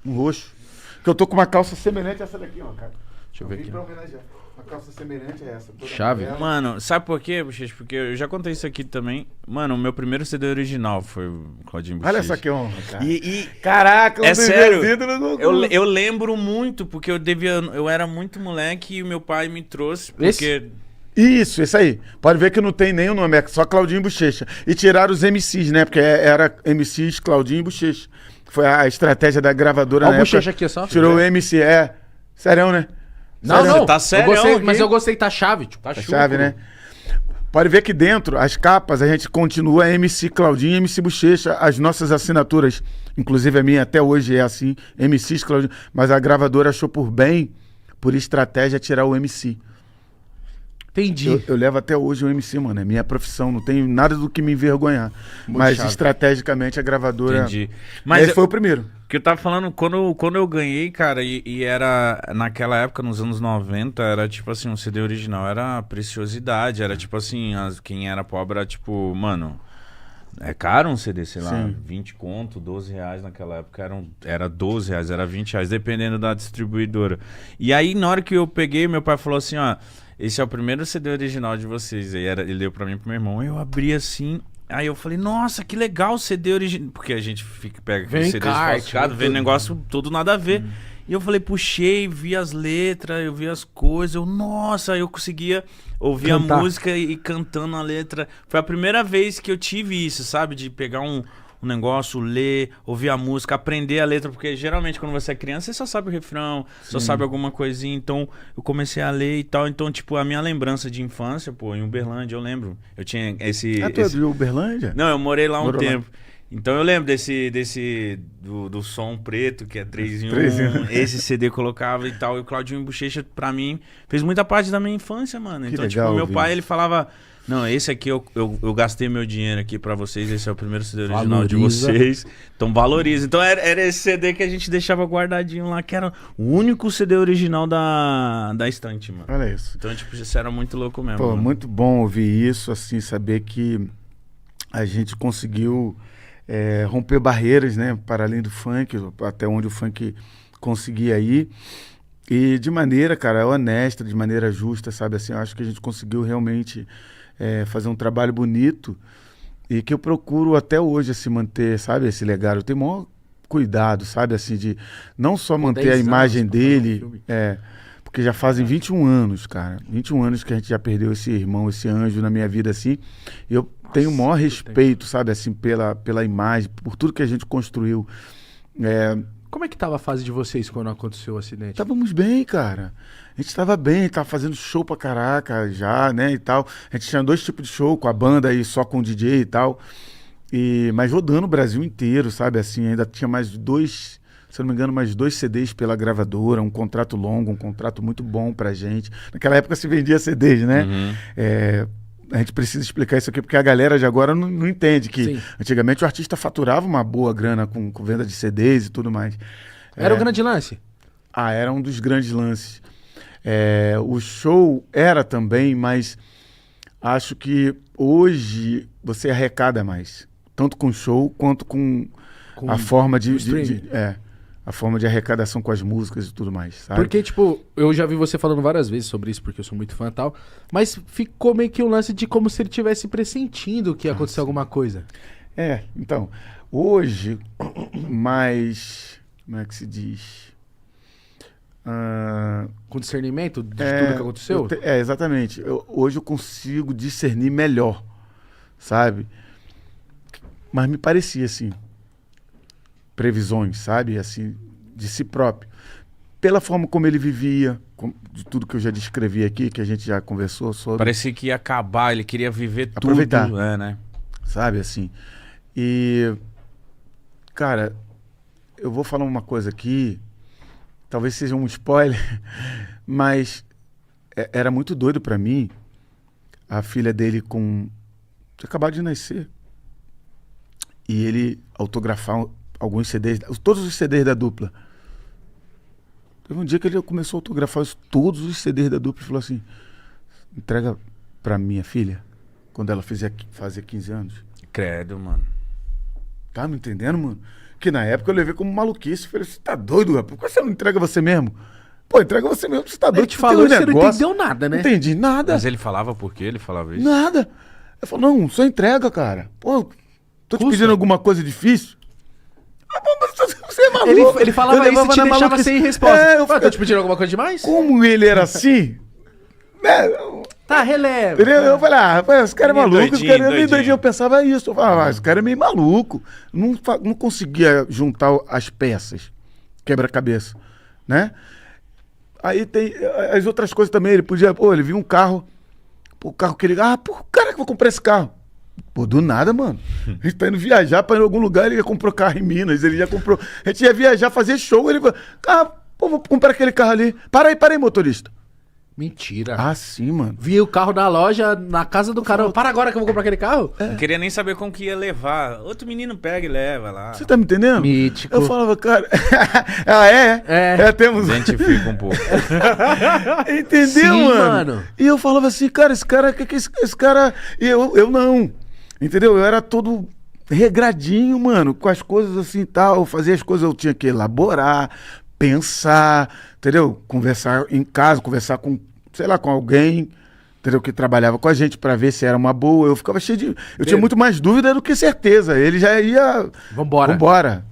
Speaker 2: Um roxo. Que eu tô com uma calça semelhante a essa daqui, ó, cara.
Speaker 3: Deixa eu ver aqui.
Speaker 2: Pra homenagear. A calça semelhante é essa. toda
Speaker 3: Chave.
Speaker 2: amarela.
Speaker 1: Mano, sabe por quê, Bochecha? Porque eu já contei isso aqui também. Mano, o meu primeiro CD original foi o Claudinho Bochecha.
Speaker 2: Olha só que honra, cara.
Speaker 1: E
Speaker 2: Caraca,
Speaker 1: é sério,
Speaker 2: eu
Speaker 1: eu lembro muito, porque eu era muito moleque e o meu pai me trouxe, porque...
Speaker 2: Isso aí. Pode ver que não tem nem o nome, é só Claudinho Bochecha. E tiraram os MCs, né? Porque era MCs Claudinho e Bochecha. Foi a estratégia da gravadora
Speaker 3: Olha
Speaker 2: na
Speaker 3: o
Speaker 2: época.
Speaker 3: Bochecha aqui, só.
Speaker 2: Tirou o MC, Sério, né?
Speaker 3: Não,
Speaker 1: Você
Speaker 3: não.
Speaker 1: tá sério
Speaker 3: eu gostei,
Speaker 1: aqui?
Speaker 3: mas eu gostei que tá chave. Tipo, tá
Speaker 2: A
Speaker 3: chucro.
Speaker 2: chave, né? Pode ver que dentro, as capas, a gente continua MC Claudinho e MC Bochecha, as nossas assinaturas, inclusive a minha até hoje é assim, MCs Claudinho, mas a gravadora achou por bem, por estratégia, tirar o MC.
Speaker 3: Entendi.
Speaker 2: Eu levo até hoje o MC, mano, é minha profissão, não tenho nada do que me envergonhar.
Speaker 3: Muito
Speaker 2: Mas
Speaker 3: chave.
Speaker 2: estrategicamente a gravadora...
Speaker 1: Entendi.
Speaker 2: Mas
Speaker 1: Mas
Speaker 2: foi o primeiro.
Speaker 1: que eu tava falando, quando eu ganhei, cara, e era naquela época, nos anos 90, era tipo assim, um CD original era preciosidade, era tipo assim, quem era pobre era tipo, mano, é caro um CD, sei lá,
Speaker 2: Sim.
Speaker 1: 20 conto, 12 reais naquela época, era 12 reais, era 20 reais, dependendo da distribuidora. E aí, na hora que eu peguei, meu pai falou assim, ó, esse é o primeiro CD original de vocês, aí ele deu pra mim e pro meu irmão, eu abri assim... Aí eu falei, nossa, que legal o CD original. Porque a gente pega aquele
Speaker 3: Vem
Speaker 1: CD
Speaker 3: encarte,
Speaker 1: falsificado, vê
Speaker 3: tudo.
Speaker 1: negócio todo nada a ver. E eu falei, puxei, vi as letras, eu vi as coisas, nossa, eu conseguia ouvir
Speaker 3: Cantar.
Speaker 1: a música e cantando a letra. Foi a primeira vez que eu tive isso, sabe? De pegar um negócio, ler, ouvir a música, aprender a letra, porque geralmente quando você é criança, você só sabe o refrão, só sabe alguma coisinha, então eu comecei a ler e tal, então tipo, a minha lembrança de infância, pô, em Uberlândia, eu lembro, eu tinha esse...
Speaker 2: Tu é de Uberlândia?
Speaker 1: Não, eu morei lá um
Speaker 2: Morou lá.
Speaker 1: tempo. Então eu lembro do som preto, que é 3 em 1,
Speaker 2: 3 em 1.
Speaker 1: esse CD colocava e tal. E o Claudinho Bochecha, pra mim, fez muita parte da minha infância, mano.
Speaker 2: Que
Speaker 1: Então,
Speaker 2: legal
Speaker 1: tipo, meu
Speaker 2: ouvir
Speaker 1: pai,
Speaker 2: isso.
Speaker 1: ele falava... Não, esse aqui eu gastei meu dinheiro aqui pra vocês, esse é o primeiro CD original de
Speaker 3: Valoriza.
Speaker 1: vocês. Então valoriza. Então era esse CD que a gente deixava guardadinho lá, que era o único CD original da estante, mano.
Speaker 2: Olha isso.
Speaker 1: Então, tipo, isso era muito louco mesmo.
Speaker 2: Pô,
Speaker 1: mano.
Speaker 2: muito bom ouvir isso, assim, saber que a gente conseguiu romper barreiras, né, para além do funk, até onde o funk conseguia ir, e de maneira, cara, honesta, de maneira justa, sabe, assim, eu acho que a gente conseguiu realmente fazer um trabalho bonito e que eu procuro até hoje, assim, manter, sabe, esse legado. Eu tenho o maior cuidado, sabe, assim, de não só manter
Speaker 3: 10
Speaker 2: a
Speaker 3: anos
Speaker 2: imagem
Speaker 3: pra fazer um
Speaker 2: dele,
Speaker 3: filme.
Speaker 2: porque já fazem 21 anos, cara. 21 anos que a gente já perdeu esse irmão, esse anjo na minha vida, assim. E eu tenho o maior respeito, sabe, assim, pela imagem, por tudo que a gente construiu.
Speaker 3: Como é que tava a fase de vocês quando aconteceu o acidente?
Speaker 2: Estávamos bem, cara. A gente estava bem, tava fazendo show pra caraca já, né, e tal. A gente tinha 2 tipos de show, com a banda e só com o DJ e tal. Mas rodando o Brasil inteiro, sabe, assim, ainda tinha mais 2... Se eu não me engano, mais 2 CDs pela gravadora, um contrato longo, um contrato muito bom pra gente. Naquela época se vendia CDs, né? A gente precisa explicar isso aqui porque a galera de agora não entende que
Speaker 3: Sim.
Speaker 2: antigamente o artista faturava uma boa grana com venda de CDs e tudo mais.
Speaker 3: Era o grande lance?
Speaker 2: Era um dos grandes lances. O show era também, mas acho que hoje você arrecada mais. Tanto com show quanto com a forma
Speaker 3: o streaming.
Speaker 2: a forma de arrecadação com as músicas e tudo mais, sabe?
Speaker 3: Porque, tipo, eu já vi você falando várias vezes sobre isso, porque eu sou muito fã e tal, mas ficou meio que um lance de como se ele estivesse pressentindo que ia acontecer alguma coisa.
Speaker 2: Então, hoje, mais, como é que se diz?
Speaker 3: Com discernimento de tudo que aconteceu?
Speaker 2: Exatamente. Hoje eu consigo discernir melhor, sabe? Mas me parecia assim, previsões, sabe? Assim, de si próprio. Pela forma como ele vivia, de tudo que eu já descrevi aqui, que a gente já conversou sobre.
Speaker 1: Parecia que ia acabar, ele queria viver
Speaker 2: Aproveitar.
Speaker 1: tudo. Né?
Speaker 2: Sabe, assim. E, cara, eu vou falar uma coisa aqui, talvez seja um spoiler, mas era muito doido pra mim, a filha dele tinha acabado de nascer, e ele autografar alguns CDs, todos os CDs da dupla. Teve um dia que ele começou a autografar todos os CDs da dupla e falou assim, entrega pra minha filha, quando ela fazer 15 anos.
Speaker 1: Credo, mano.
Speaker 2: Tá me entendendo, mano? Que na época eu levei como maluquice. Falei, você tá doido, rapaz? Por que você não entrega você mesmo? Pô, entrega você mesmo, você tá doido.
Speaker 3: Ele te falou e você não entendeu nada, né?
Speaker 2: Não entendi nada.
Speaker 1: Mas ele falava por quê? Ele falava isso?
Speaker 2: Nada. Ele falou, não, só entrega, cara. Pô, tô te
Speaker 3: Custa.
Speaker 2: pedindo alguma coisa difícil. Ah, pô, mas você é maluco.
Speaker 3: Ele falava
Speaker 2: Eu
Speaker 3: isso e
Speaker 2: levava
Speaker 3: te
Speaker 2: na
Speaker 3: deixava
Speaker 2: maluquice.
Speaker 3: sem resposta.
Speaker 2: Eu
Speaker 3: Tô te pedindo alguma coisa demais?
Speaker 2: Como ele era assim, né?
Speaker 3: Tá, releva.
Speaker 2: Entendeu? Eu falei, rapaz, esse cara é
Speaker 1: Meio
Speaker 2: maluco,
Speaker 1: doidinho,
Speaker 2: esse cara é meio
Speaker 1: doidinho.
Speaker 2: doidinho. Eu pensava isso. Eu falava, esse cara é meio maluco. Não conseguia juntar as peças, quebra-cabeça, né? Aí tem as outras coisas também. Ele podia, ele viu um carro Pô, o carro que ele... pô, cara, que eu vou comprar esse carro. Pô, do nada, mano. A gente tá indo viajar pra ir em algum lugar, ele já comprou carro em Minas, ele já comprou... A gente ia viajar, fazer show, ele falou, pô, vou comprar aquele carro ali. Para aí, motorista.
Speaker 3: Mentira.
Speaker 2: Sim, mano.
Speaker 3: Vi o carro na loja, na casa do cara. Para agora que eu vou comprar aquele carro?
Speaker 1: Não queria nem saber como que ia levar. Outro menino pega e leva lá.
Speaker 2: Você tá me entendendo?
Speaker 3: Mítico.
Speaker 2: Eu falava, cara... temos...
Speaker 1: Identifica um pouco.
Speaker 2: Entendeu,
Speaker 3: Sim,
Speaker 2: mano? E eu falava assim, cara, esse cara... E eu não. Entendeu? Eu era todo regradinho, mano, com as coisas assim e tal. Eu fazia as coisas, eu tinha que elaborar, pensar, entendeu? Conversar em casa, conversar com, sei lá, com alguém, entendeu? Que trabalhava com a gente pra ver se era uma boa. Eu ficava cheio de... Eu tinha muito mais dúvida do que certeza. Ele já ia... Vambora.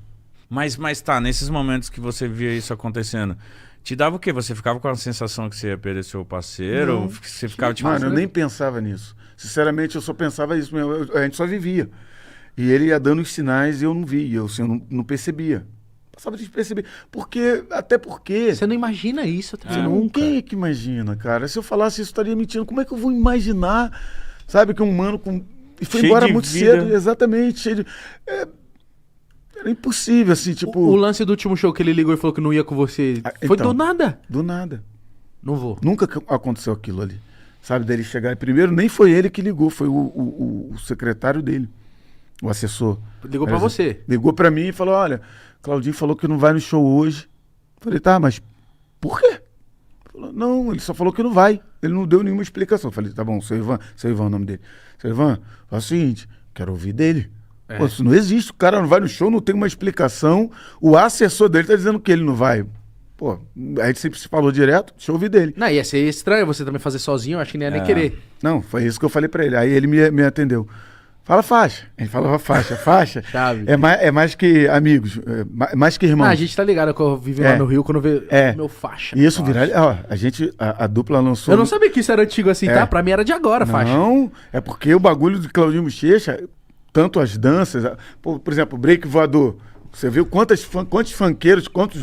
Speaker 1: Mas tá, nesses momentos que você via isso acontecendo, te dava o quê? Você ficava com a sensação que você ia perder seu parceiro?
Speaker 2: Não.
Speaker 1: Você ficava tipo...
Speaker 2: Mano, eu nem pensava nisso. Sinceramente, eu só pensava isso mesmo. A gente só vivia. E ele ia dando os sinais e eu não via. Eu não percebia. Passava de perceber. Até porque...
Speaker 3: Você não imagina isso,
Speaker 2: Você nunca. Quem é que imagina, cara? Se eu falasse isso, eu estaria mentindo. Como é que eu vou imaginar, sabe, que um mano com... E foi
Speaker 1: Cheio
Speaker 2: embora
Speaker 1: de
Speaker 2: muito
Speaker 1: vida.
Speaker 2: cedo. Exatamente. Cheio de... Era impossível, assim, tipo...
Speaker 3: O lance do último show que ele ligou e falou que não ia com você, foi
Speaker 2: então,
Speaker 3: do nada?
Speaker 2: Do nada.
Speaker 3: Não vou.
Speaker 2: Nunca aconteceu aquilo ali. Sabe, dele chegar. Primeiro, nem foi ele que ligou, foi o secretário dele, o assessor.
Speaker 3: Ligou pra você?
Speaker 2: Ligou pra mim e falou, olha, Claudinho falou que não vai no show hoje. Falei, tá, mas por quê? Falou, não, ele só falou que não vai. Ele não deu nenhuma explicação. Falei, tá bom, seu Ivan é o nome dele. Seu Ivan, é o seguinte, quero ouvir dele. Pô, isso não existe, o cara não vai no show, não tem uma explicação. O assessor dele tá dizendo que ele não vai. Pô, a gente sempre se falou direto, deixa eu ouvir dele.
Speaker 3: Não, ia ser estranho você também fazer sozinho, eu acho que nem ia nem querer.
Speaker 2: Não, foi isso que eu falei pra ele. Aí ele me atendeu. Fala faixa. Ele falava faixa. Faixa
Speaker 3: Chave.
Speaker 2: é mais que amigos, mais que irmãos.
Speaker 3: A gente tá ligado que eu vivi lá no Rio quando vê meu faixa.
Speaker 2: E isso
Speaker 3: faixa.
Speaker 2: virar, a dupla lançou...
Speaker 3: Eu não sabia que isso era antigo assim, tá? Pra mim era de agora, faixa.
Speaker 2: Não, é porque o bagulho de Claudinho Bochecha, tanto as danças, por exemplo, break voador. Você viu quantos funkeiros, quantas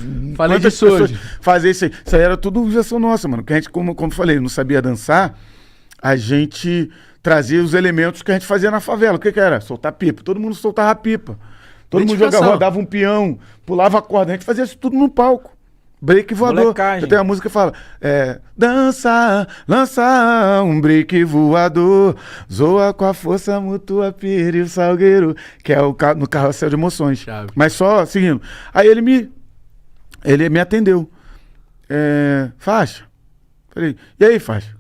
Speaker 2: pessoas
Speaker 3: hoje.
Speaker 2: fazem isso aí. Isso aí era tudo invenção nossa, mano. Que a gente, como eu falei, não sabia dançar, a gente trazia os elementos que a gente fazia na favela. O que era? Soltar pipa. Todo mundo soltava pipa. Todo mundo rodava um peão, pulava a corda. A gente fazia isso tudo no palco. Break voador.
Speaker 1: Molecagem.
Speaker 2: Tem a música que fala, dança, lança um break voador, zoa com a força mútua, pire o salgueiro, que é no Carrossel de Emoções.
Speaker 3: Chave.
Speaker 2: Mas só seguindo. Aí ele me atendeu. Faixa. Falei, e aí, faixa?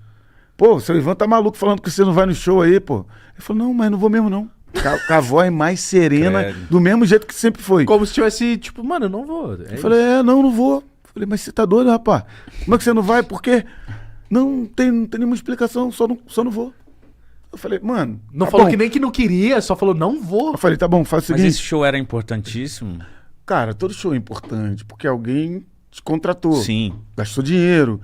Speaker 2: Pô, seu Ivan tá maluco falando que você não vai no show aí, pô. Ele falou, não, mas não vou mesmo, não. Com a voz mais serena, do mesmo jeito que sempre foi.
Speaker 3: Como se tivesse, tipo, mano, eu não vou.
Speaker 2: Eu falei, não vou. Falei, mas você tá doido, rapaz? Como é que você não vai? Por quê? Não tem nenhuma explicação, só não vou. Eu falei, mano...
Speaker 3: Não
Speaker 2: tá
Speaker 3: falou
Speaker 2: bom.
Speaker 3: que nem que não queria, só falou, não vou.
Speaker 2: Eu falei, tá bom, faz o
Speaker 1: Mas
Speaker 2: seguinte...
Speaker 1: esse show era importantíssimo?
Speaker 2: Cara, todo show é importante, porque alguém te contratou.
Speaker 1: Sim.
Speaker 2: Gastou dinheiro,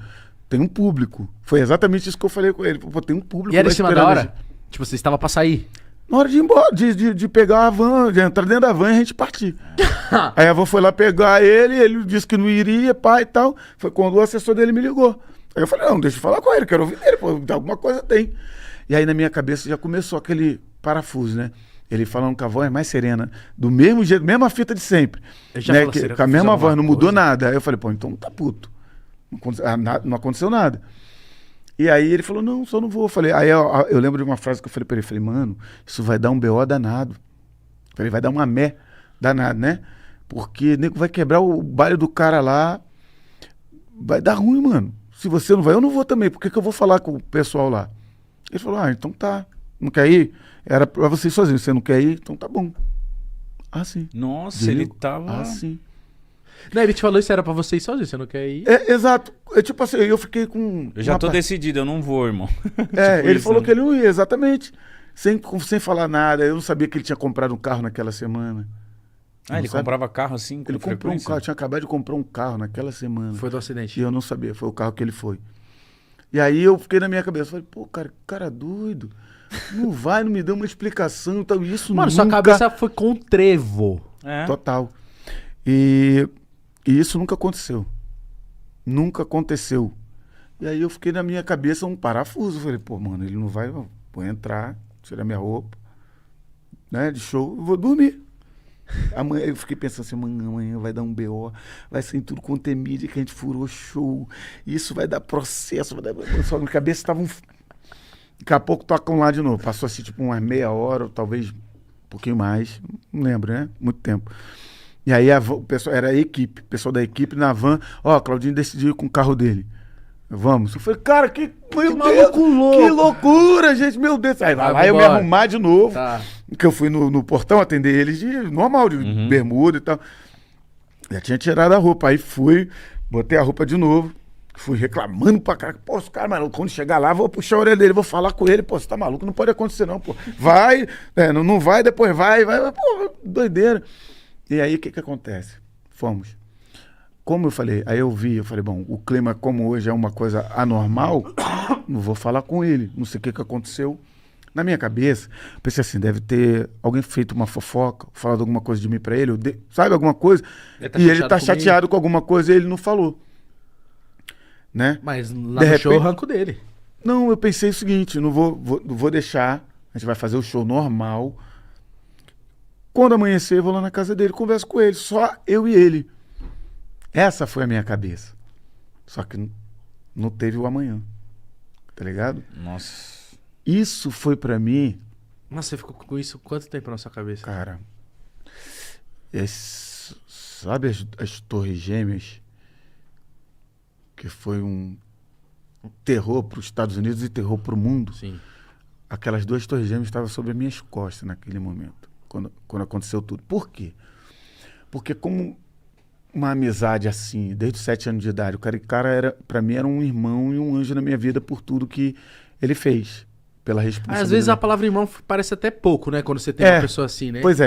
Speaker 2: tem um público. Foi exatamente isso que eu falei com ele. Pô, tem um público...
Speaker 3: E era
Speaker 2: lá
Speaker 3: em cima
Speaker 2: esperando
Speaker 3: da
Speaker 2: a
Speaker 3: hora?
Speaker 2: gente.
Speaker 3: Tipo, você estava pra sair.
Speaker 2: Na hora de ir embora, de pegar a van, de entrar dentro da van e a gente partir. Aí a van foi lá pegar ele disse que não iria, pá e tal. Foi quando o assessor dele me ligou. Aí eu falei, não, deixa eu falar com ele, quero ouvir ele, pô, alguma coisa tem. E aí na minha cabeça já começou aquele parafuso, né? Ele falando com a voz mais serena, do mesmo jeito, mesma fita de sempre.
Speaker 3: Eu já
Speaker 2: Né?
Speaker 3: falou,
Speaker 2: Que,
Speaker 3: será
Speaker 2: com a
Speaker 3: que eu
Speaker 2: mesma
Speaker 3: fiz
Speaker 2: voz, não
Speaker 3: alguma
Speaker 2: mudou
Speaker 3: coisa?
Speaker 2: nada. Aí eu falei, pô, então tá puto. Não aconteceu nada. E aí ele falou, não, só não vou. Aí eu lembro de uma frase que eu falei pra ele, falei, mano, isso vai dar um BO danado. Falei, vai dar uma mé danado, né? Porque nego vai quebrar o baile do cara lá, vai dar ruim, mano. Se você não vai, eu não vou também. Por que eu vou falar com o pessoal lá? Ele falou, então tá. Não quer ir? Era pra você ir sozinho. Você não quer ir? Então tá bom. Ah, sim.
Speaker 1: Nossa,
Speaker 2: Entendeu?
Speaker 1: ele tava...
Speaker 2: Ah, sim.
Speaker 3: Não, ele te falou isso era pra você ir sozinho, você não quer ir?
Speaker 2: Exato. Tipo assim, eu fiquei com...
Speaker 1: Eu já tô
Speaker 2: uma
Speaker 1: decidido, eu não vou, irmão.
Speaker 2: ele
Speaker 1: isso,
Speaker 2: falou
Speaker 1: né?
Speaker 2: que ele não ia, exatamente. Sem falar nada. Eu não sabia que ele tinha comprado um carro naquela semana.
Speaker 1: Ah, ele
Speaker 2: Não sabe?
Speaker 1: comprava carro assim com
Speaker 2: Ele comprou um
Speaker 1: frequência?
Speaker 2: carro, tinha acabado de comprar um carro naquela semana.
Speaker 3: Foi do acidente.
Speaker 2: E eu não sabia, foi o carro que ele foi. E aí eu fiquei na minha cabeça, falei, pô, cara doido. Não vai, não me deu uma explicação, então isso
Speaker 3: Mano,
Speaker 2: nunca...
Speaker 3: sua cabeça foi com trevo.
Speaker 1: É.
Speaker 2: Total. E isso nunca aconteceu. Nunca aconteceu. E aí eu fiquei na minha cabeça um parafuso. Eu falei, pô, mano, ele não vai, vou entrar, tirar minha roupa, né, de show, eu vou dormir. Amanhã eu fiquei pensando assim, amanhã vai dar um BO, vai sair tudo quanto é mídia que a gente furou show, isso vai dar processo, vai dar... Só na minha cabeça estava Daqui a pouco tocam lá de novo. Passou assim, tipo, umas meia hora, ou talvez um pouquinho mais, não lembro, né? Muito tempo. E aí o pessoal, era a equipe, o pessoal da equipe na van, Claudinho decidiu ir com o carro dele. Vamos. Eu falei, cara, que
Speaker 3: maluco louco.
Speaker 2: Que loucura, gente, meu Deus. Aí lá eu me arrumar de novo.
Speaker 3: Tá.
Speaker 2: Que eu fui no portão atender eles de normal, de bermuda e tal. Já tinha tirado a roupa. Aí fui, botei a roupa de novo. Fui reclamando pra cara. Pô, esse cara, mano, quando chegar lá, vou puxar a orelha dele, vou falar com ele. Pô, você tá maluco? Não pode acontecer não, pô. Vai, não vai, depois vai. Pô, doideira. E aí, o que acontece? Fomos. Como eu falei, aí eu falei, bom, o clima como hoje é uma coisa anormal, não vou falar com ele, não sei o que aconteceu. Na minha cabeça, eu pensei assim, deve ter alguém feito uma fofoca, falado alguma coisa de mim pra ele, sabe, alguma coisa, ele tá chateado com alguma coisa e ele não falou. Né?
Speaker 3: Mas lá no show eu arranco dele.
Speaker 2: Não, eu pensei o seguinte, não vou deixar, a gente vai fazer o show normal. Quando amanhecer, eu vou lá na casa dele, converso com ele, só eu e ele. Essa foi a minha cabeça. Só que não teve o amanhã. Tá ligado?
Speaker 1: Nossa.
Speaker 2: Isso foi pra mim...
Speaker 3: Mas você ficou com isso quanto tempo na sua cabeça?
Speaker 2: Cara, sabe as Torres Gêmeas? Que foi um terror pros Estados Unidos e terror pro mundo.
Speaker 3: Sim.
Speaker 2: Aquelas 2 Torres Gêmeas estavam sobre as minhas costas naquele momento. Quando aconteceu tudo. Por quê? Porque como... uma amizade assim, desde os 7 anos de idade. O cara pra mim era um irmão e um anjo na minha vida por tudo que ele fez, pela responsabilidade.
Speaker 3: Às vezes a palavra irmão parece até pouco, né? Quando você tem uma pessoa assim, né?
Speaker 2: Pois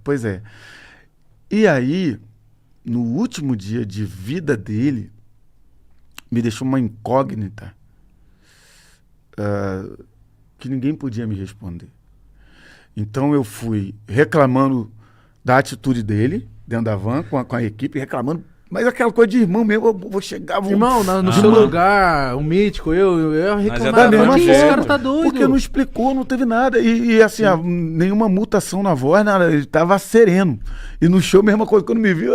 Speaker 2: pois é. E aí, no último dia de vida dele, me deixou uma incógnita que ninguém podia me responder. Então eu fui reclamando da atitude dele, dentro da van, com a equipe, reclamando, mas aquela coisa de irmão mesmo, eu vou chegar...
Speaker 3: Irmão, no seu lugar, o mítico, eu reclamava, esse cara tá doido.
Speaker 2: Porque não explicou, não teve nada, e assim, nenhuma mutação na voz, nada, ele tava sereno. E no show, mesma coisa, quando me viu,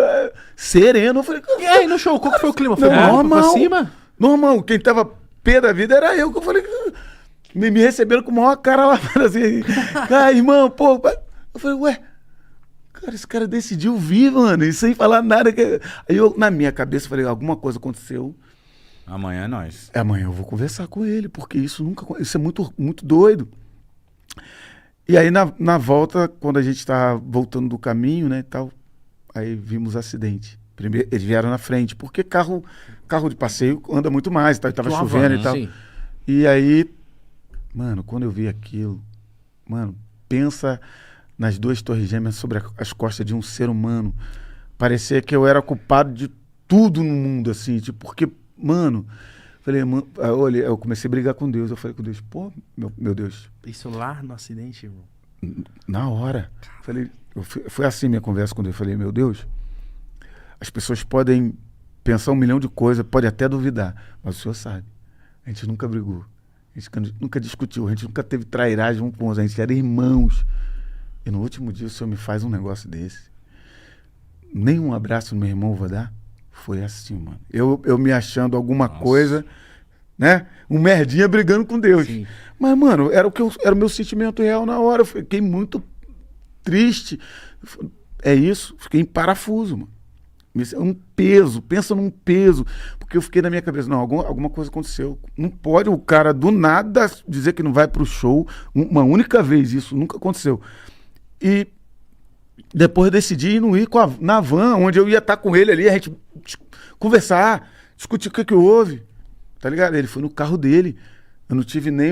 Speaker 2: sereno, eu falei...
Speaker 3: E aí, no show, qual que foi o clima? Foi normal, pra cima?
Speaker 2: Normal, quem tava pé da vida era eu, que eu falei... Me receberam com o maior cara lá, assim, irmão, pô... Eu falei, ué... Cara, esse cara decidiu vir, mano, e sem falar nada. Aí eu, na minha cabeça, falei, alguma coisa aconteceu.
Speaker 1: Amanhã é nós.
Speaker 2: Amanhã eu vou conversar com ele, porque isso é muito, muito doido. E aí, na volta, quando a gente tá voltando do caminho, né, e tal, aí vimos acidente. Primeiro, eles vieram na frente, porque carro de passeio anda muito mais, e tal, tava chovendo e tal. Sim. E aí, mano, quando eu vi aquilo, mano, pensa... nas 2 Torres Gêmeas sobre as costas de um ser humano. Parecia que eu era culpado de tudo no mundo, assim, tipo, porque, mano, falei, olha, eu comecei a brigar com Deus. Eu falei com Deus, pô, meu Deus.
Speaker 3: Isso lá no acidente, irmão?
Speaker 2: Na hora. Falei, foi assim minha conversa com Deus. Eu falei, meu Deus, as pessoas podem pensar 1 milhão de coisas, pode até duvidar, mas o Senhor sabe. A gente nunca brigou, a gente nunca discutiu, a gente nunca teve trairagem um com os outros, a gente era irmãos. E no último dia o Senhor me faz um negócio desse. Nem um abraço no meu irmão eu vou dar. Foi assim, mano. Eu me achando alguma coisa, né? Um merdinha brigando com Deus. Sim. Mas, mano, era o meu sentimento real na hora. Eu fiquei muito triste. É isso. Fiquei em parafuso, mano. Um peso. Pensa num peso. Porque eu fiquei na minha cabeça, não, alguma coisa aconteceu. Não pode o cara do nada dizer que não vai pro show. Uma única vez isso. Nunca aconteceu. E depois decidi ir na van, onde eu ia estar com ele ali, a gente conversar, discutir o que houve, tá ligado? Ele foi no carro dele, eu não tive nem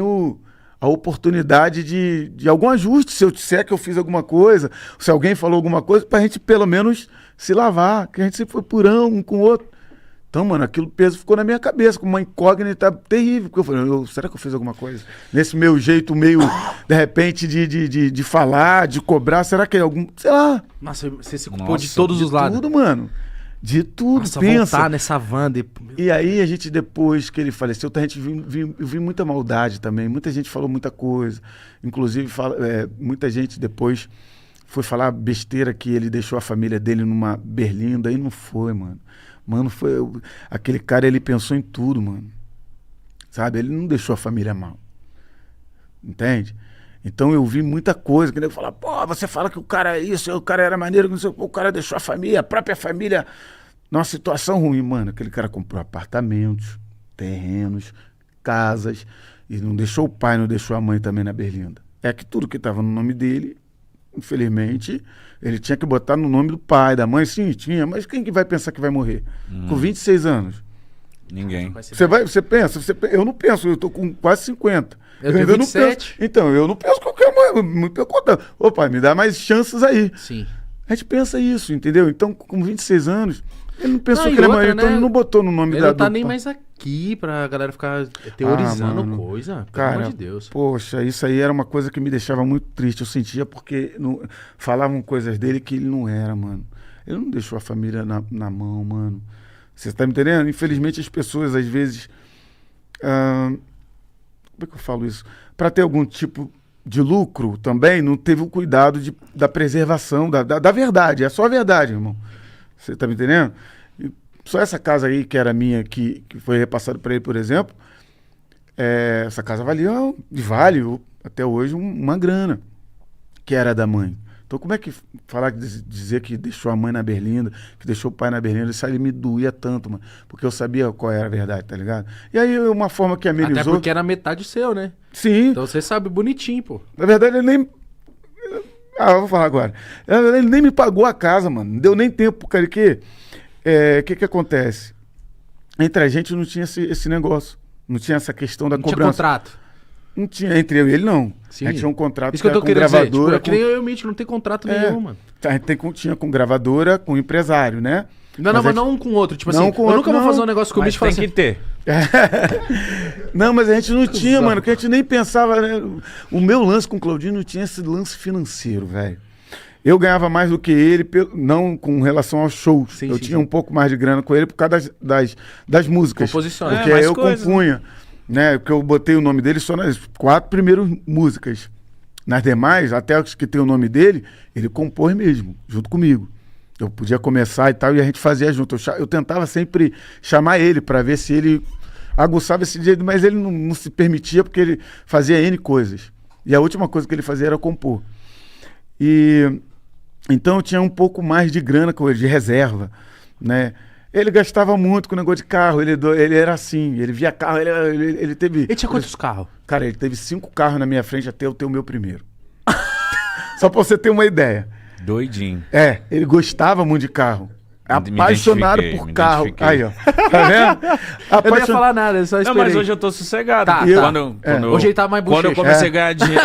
Speaker 2: a oportunidade de algum ajuste, se eu disser que eu fiz alguma coisa, se alguém falou alguma coisa, pra gente pelo menos se lavar, que a gente sempre foi purão um com o outro. Então, mano, aquilo peso ficou na minha cabeça, com uma incógnita terrível. Porque eu falei, será que eu fiz alguma coisa? Nesse meu jeito meio, de repente, de falar, de cobrar, será que é algum... Sei lá.
Speaker 3: Nossa, você se culpou de todos os lados.
Speaker 2: Tudo, mano. De tudo,
Speaker 3: Nossa,
Speaker 2: pensa.
Speaker 3: voltar nessa van.
Speaker 2: E aí a gente, depois que ele faleceu, a gente eu vi muita maldade também. Muita gente falou muita coisa. Inclusive, muita gente depois foi falar besteira que ele deixou a família dele numa berlinda. Aí não foi, mano. Mano, aquele cara, ele pensou em tudo, mano. Sabe? Ele não deixou a família mal. Entende? Então eu vi muita coisa, que ele fala, pô, você fala que o cara é isso, o cara era maneiro, não sei, o cara deixou a família, a própria família, numa situação ruim, mano. Aquele cara comprou apartamentos, terrenos, casas, e não deixou o pai, não deixou a mãe também na berlinda. É que tudo que estava no nome dele, infelizmente, ele tinha que botar no nome do pai, da mãe, sim, tinha, mas quem que vai pensar que vai morrer? Com 26 anos.
Speaker 1: Ninguém.
Speaker 2: Você pensa, eu não penso, eu tô com quase 50.
Speaker 3: Eu tenho 27.
Speaker 2: Não penso, então, eu não penso que eu quero morrer, muito pelo contrário. Ô pai, me dá mais chances aí.
Speaker 3: Sim.
Speaker 2: A gente pensa isso, entendeu? Então, com 26 anos, ele não pensou
Speaker 3: Não,
Speaker 2: que ele ia
Speaker 3: outra,
Speaker 2: morrer, então
Speaker 3: né?
Speaker 2: ele não botou no nome
Speaker 3: Ele
Speaker 2: da
Speaker 3: não tá
Speaker 2: do
Speaker 3: nem
Speaker 2: pai.
Speaker 3: mais aqui pra galera ficar teorizando
Speaker 2: mano.
Speaker 3: coisa. Pelo
Speaker 2: Cara,
Speaker 3: amor de Deus.
Speaker 2: poxa, isso aí era uma coisa que me deixava muito triste. Eu sentia porque falavam coisas dele que ele não era, mano. Ele não deixou a família na mão, mano. Você tá me entendendo? Infelizmente as pessoas, às vezes... como é que eu falo isso? Para ter algum tipo de lucro também, não teve o cuidado da preservação da verdade. É só a verdade, irmão. Você tá me entendendo? E só essa casa aí, que era minha, que foi repassada para ele, por exemplo, essa casa vale até hoje uma grana, que era da mãe. Então como é que dizer que deixou a mãe na berlinda, que deixou o pai na berlinda, isso aí me doía tanto, mano, porque eu sabia qual era a verdade, tá ligado? E aí uma forma que amenizou...
Speaker 3: Até porque era metade seu, né?
Speaker 2: Sim.
Speaker 3: Então você sabe bonitinho, pô.
Speaker 2: Na verdade ele nem... eu vou falar agora. Na verdade ele nem me pagou a casa, mano, não deu nem tempo pro cara que... que acontece? Entre a gente não tinha esse negócio, não tinha essa questão da
Speaker 3: Não
Speaker 2: cobrança.
Speaker 3: tinha contrato.
Speaker 2: Não tinha, entre eu e ele não.
Speaker 3: Sim.
Speaker 2: A gente tinha um contrato
Speaker 3: Isso que eu tô
Speaker 2: com
Speaker 3: querendo dizer. Tipo,
Speaker 2: gravadora.
Speaker 3: é que nem eu e o Mitch, não tem contrato nenhum, mano.
Speaker 2: A gente tinha com gravadora, com empresário, né?
Speaker 3: Mas não um com o outro. Tipo
Speaker 2: Não
Speaker 3: assim,
Speaker 2: com
Speaker 3: eu
Speaker 2: outro,
Speaker 3: nunca vou
Speaker 2: não.
Speaker 3: fazer um negócio com o
Speaker 1: Mas
Speaker 3: Mitch e falar
Speaker 1: tem
Speaker 3: assim...
Speaker 1: que ter.
Speaker 2: Não, mas a gente não tinha, mano, porque a gente nem pensava, né? O meu lance com o Claudinho não tinha esse lance financeiro, velho. Eu ganhava mais do que ele, não com relação aos shows.
Speaker 3: Sim,
Speaker 2: eu
Speaker 3: sim,
Speaker 2: tinha
Speaker 3: sim.
Speaker 2: um pouco mais de grana com ele por causa das músicas.
Speaker 3: Composições.
Speaker 2: Porque
Speaker 1: mais
Speaker 2: eu
Speaker 1: coisa,
Speaker 2: compunha, né? Porque eu botei o nome dele só nas 4 primeiras músicas. Nas demais, até as que tem o nome dele, ele compôs mesmo, junto comigo. Eu podia começar e tal, e a gente fazia junto. Eu tentava sempre chamar ele para ver se ele aguçava esse jeito, mas ele não se permitia porque ele fazia N coisas. E a última coisa que ele fazia era compor. E então eu tinha um pouco mais de grana com ele, de reserva, né? Ele gastava muito com o negócio de carro, ele era assim, ele via carro, ele teve...
Speaker 3: Ele tinha quantos carros?
Speaker 2: Cara, ele teve 5 carros na minha frente até eu ter o meu primeiro. Só pra você ter uma ideia.
Speaker 1: Doidinho.
Speaker 2: Ele gostava muito de carro.
Speaker 1: Me
Speaker 2: Apaixonado
Speaker 1: identifiquei,
Speaker 2: por
Speaker 1: me
Speaker 2: carro.
Speaker 1: identifiquei.
Speaker 2: Aí, ó. Tá vendo?
Speaker 3: Eu não ia falar nada, eu só
Speaker 1: Não,
Speaker 3: esperei.
Speaker 1: mas hoje eu tô sossegado.
Speaker 3: Tá,
Speaker 1: porque
Speaker 3: tá.
Speaker 1: Quando
Speaker 3: Hoje ele tá mais
Speaker 1: Quando eu
Speaker 3: bochecha.
Speaker 1: comecei a ganhar dinheiro...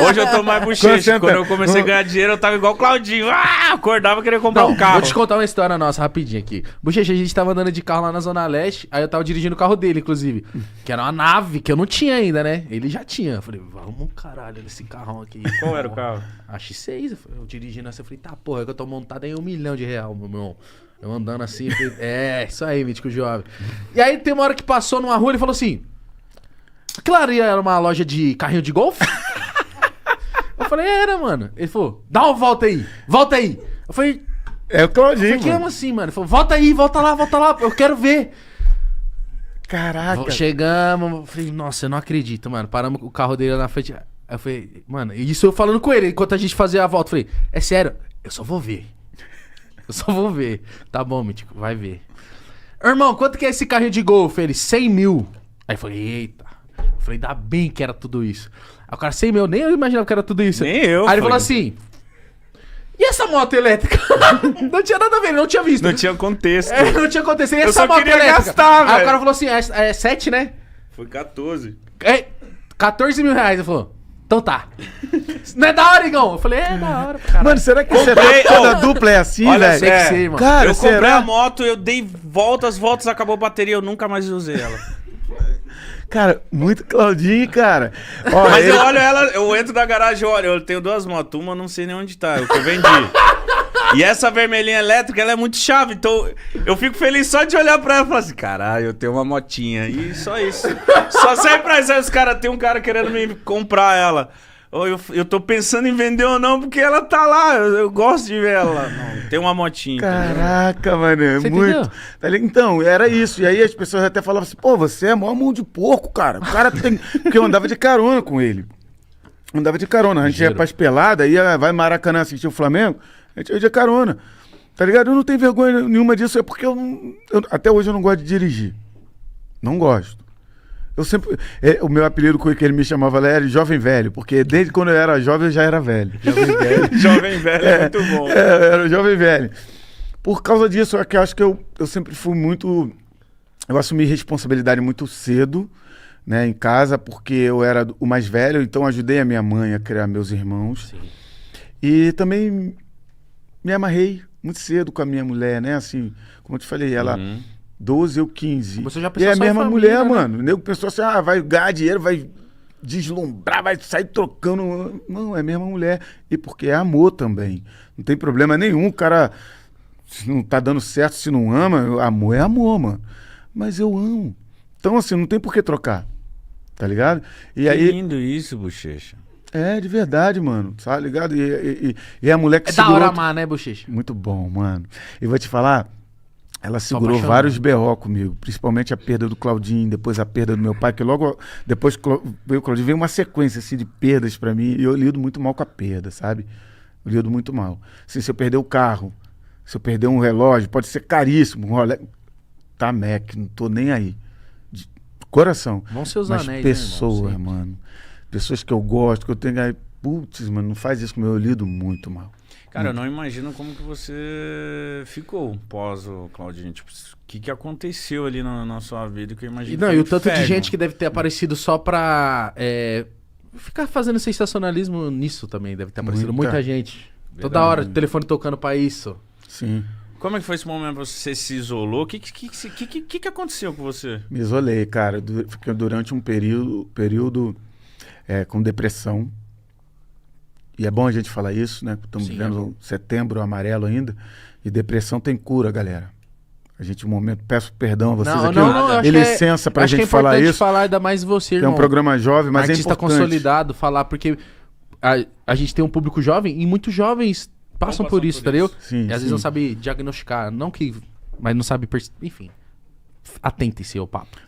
Speaker 1: Hoje eu tô mais bochecha.
Speaker 2: Concentra.
Speaker 1: Quando eu comecei a ganhar dinheiro, eu tava igual o Claudinho. Acordava e queria comprar
Speaker 3: Não,
Speaker 1: um carro.
Speaker 3: vou te contar uma história nossa, rapidinho aqui. Bochecha, a gente tava andando de carro lá na Zona Leste, aí eu tava dirigindo o carro dele, inclusive. Que era uma nave, que eu não tinha ainda, né? Ele já tinha. Eu falei, vamos caralho, nesse carrão aqui.
Speaker 1: Qual era o carro?
Speaker 3: A X6. Eu dirigindo assim, eu falei, tá, porra, é que eu tô montado em R$1 milhão, meu irmão. Eu andando assim, eu falei, isso aí, Mítico Jovem. E aí tem uma hora que passou numa rua, ele falou assim, claro, era uma loja de carrinho de golfe? Eu falei, era, mano. Ele falou, dá uma volta aí, volta aí. Eu falei,
Speaker 2: É o Claudinho,
Speaker 3: que
Speaker 2: mano.
Speaker 3: assim, mano? Ele falou, volta aí, volta lá, eu quero ver.
Speaker 2: Caraca.
Speaker 3: Chegamos, eu falei, nossa, eu não acredito, mano. Paramos o carro dele lá na frente. Aí eu falei, mano, isso eu falando com ele, enquanto a gente fazia a volta. Eu falei, é sério, eu só vou ver. Eu só vou ver. Tá bom, Mítico, vai ver. Irmão, quanto que é esse carrinho de golfe? Ele, 100 mil. Aí eu falei, eita. Eu falei, ainda bem que era tudo isso. Aí o cara, 100 mil, nem eu imaginava que era tudo isso.
Speaker 1: Nem eu,
Speaker 3: Aí ele
Speaker 1: foi.
Speaker 3: falou assim, e essa moto elétrica? Não tinha nada a ver, ele não tinha visto.
Speaker 1: Não tinha contexto.
Speaker 3: Não tinha acontecido. E
Speaker 1: Eu
Speaker 3: essa
Speaker 1: só
Speaker 3: moto
Speaker 1: queria
Speaker 3: elétrica?
Speaker 1: gastar,
Speaker 3: Aí
Speaker 1: velho.
Speaker 3: o cara falou assim, é 7, né?
Speaker 1: Foi 14.
Speaker 3: 14 mil reais. Ele falou, então tá. Não é da hora, Igão? Eu falei, é da hora, pra caralho.
Speaker 2: Mano, será que
Speaker 1: Comprei,
Speaker 2: toda
Speaker 1: ó,
Speaker 2: dupla é assim,
Speaker 1: olha,
Speaker 2: velho?
Speaker 3: Tem que ser, mano.
Speaker 2: Cara,
Speaker 1: eu comprei
Speaker 2: será?
Speaker 1: a moto, eu dei voltas, acabou a bateria, eu nunca mais usei ela.
Speaker 2: Cara, muito Claudinho, cara. Ó,
Speaker 1: Mas eu olho ela, eu entro na garagem, eu tenho 2 motos, uma não sei nem onde tá, o que eu vendi. E essa vermelhinha elétrica, ela é muito chave, então eu fico feliz só de olhar pra ela e falar assim, caralho, eu tenho uma motinha, e só isso. Só sai pra isso, aí os caras, tem um cara querendo me comprar ela. Ou eu tô pensando em vender ou não, porque ela tá lá, eu gosto de ver ela lá. Não, tem uma motinha.
Speaker 2: Caraca, mano, é
Speaker 3: Você
Speaker 2: muito.
Speaker 3: entendeu?
Speaker 2: Tá ligado? Então, era isso. E aí as pessoas até falavam assim, pô, você é mó mão de porco, cara. O cara tem. Porque eu andava de carona com ele. Andava de carona. A gente ia pras peladas, ia, vai Maracanã assistir o Flamengo, a gente ia de carona. Tá ligado? Eu não tenho vergonha nenhuma disso, é porque até hoje eu não gosto de dirigir. Não gosto. Eu sempre. O meu apelido que ele me chamava era Jovem Velho, porque desde quando eu era jovem eu já era velho.
Speaker 1: Jovem velho. Jovem velho é muito bom.
Speaker 2: Era o Jovem Velho. Por causa disso, é que eu acho que eu sempre fui muito. Eu assumi responsabilidade muito cedo, né, em casa, porque eu era o mais velho, então ajudei a minha mãe a criar meus irmãos.
Speaker 3: Sim.
Speaker 2: E também me amarrei muito cedo com a minha mulher, né? Assim, como eu te falei, ela. 12 ou 15.
Speaker 3: Você já
Speaker 2: E
Speaker 3: pensou
Speaker 2: é a
Speaker 3: só em
Speaker 2: mesma
Speaker 3: família,
Speaker 2: mulher,
Speaker 3: né?
Speaker 2: mano. O nego pensou assim, vai ganhar dinheiro, vai deslumbrar, vai sair trocando. Não, é a mesma mulher. E porque é amor também. Não tem problema nenhum. O cara, se não tá dando certo, se não ama, amor é amor, mano. Mas eu amo. Então, assim, não tem por que trocar. Tá ligado? E
Speaker 1: Que
Speaker 2: aí.
Speaker 1: lindo isso, Bochecha.
Speaker 2: É, de verdade, mano. Tá ligado? E a mulher que
Speaker 3: É da
Speaker 2: segurou.
Speaker 3: hora amar, né, Bochecha?
Speaker 2: Muito bom, mano. E vou te falar, ela segurou
Speaker 3: apaixonado.
Speaker 2: vários B.O. comigo, principalmente a perda do Claudinho, depois a perda do meu pai, que logo depois veio o Claudinho, veio uma sequência assim de perdas pra mim, e eu lido muito mal com a perda, sabe? Eu lido muito mal. Assim, se eu perder o carro, se eu perder um relógio, pode ser caríssimo, olha, tá Mac, não tô nem aí. De coração.
Speaker 3: Vão ser os
Speaker 2: Mas
Speaker 3: anéis,
Speaker 2: pessoas,
Speaker 3: né, irmão?
Speaker 2: mano. Pessoas que eu gosto, que eu tenho aí, putz, mano, não faz isso comigo, eu lido muito mal.
Speaker 1: Cara, eu não imagino como que você ficou pós o Claudinho. Tipo, o que aconteceu ali na sua vida que eu imagino.
Speaker 3: E, não,
Speaker 1: foi
Speaker 3: e o
Speaker 1: um
Speaker 3: tanto de
Speaker 1: inferno.
Speaker 3: gente que deve ter aparecido só pra ficar fazendo sensacionalismo nisso também. Deve ter aparecido muita gente. Toda hora, telefone tocando pra isso.
Speaker 2: Sim.
Speaker 1: Como é que foi esse momento? Você se isolou? O que aconteceu com você?
Speaker 2: Me isolei, cara. Fiquei durante um período com depressão. E é bom a gente falar isso, né? Estamos
Speaker 3: Sim,
Speaker 2: vivendo setembro amarelo ainda. E depressão tem cura, galera. A gente, um momento, peço perdão a vocês aqui.
Speaker 3: acho
Speaker 2: E
Speaker 3: que
Speaker 2: licença pra
Speaker 3: acho que
Speaker 2: gente falar
Speaker 3: importante
Speaker 2: isso.
Speaker 3: falar ainda mais você,
Speaker 2: Que é
Speaker 3: irmão.
Speaker 2: um programa jovem, mas é
Speaker 3: artista
Speaker 2: importante.
Speaker 3: consolidado, falar, porque a gente tem um público jovem e muitos jovens passam por isso, tá ligado?
Speaker 2: Sim,
Speaker 3: E às vezes não sabe diagnosticar, não que... Mas não sabe... Enfim, atentem-se ao papo.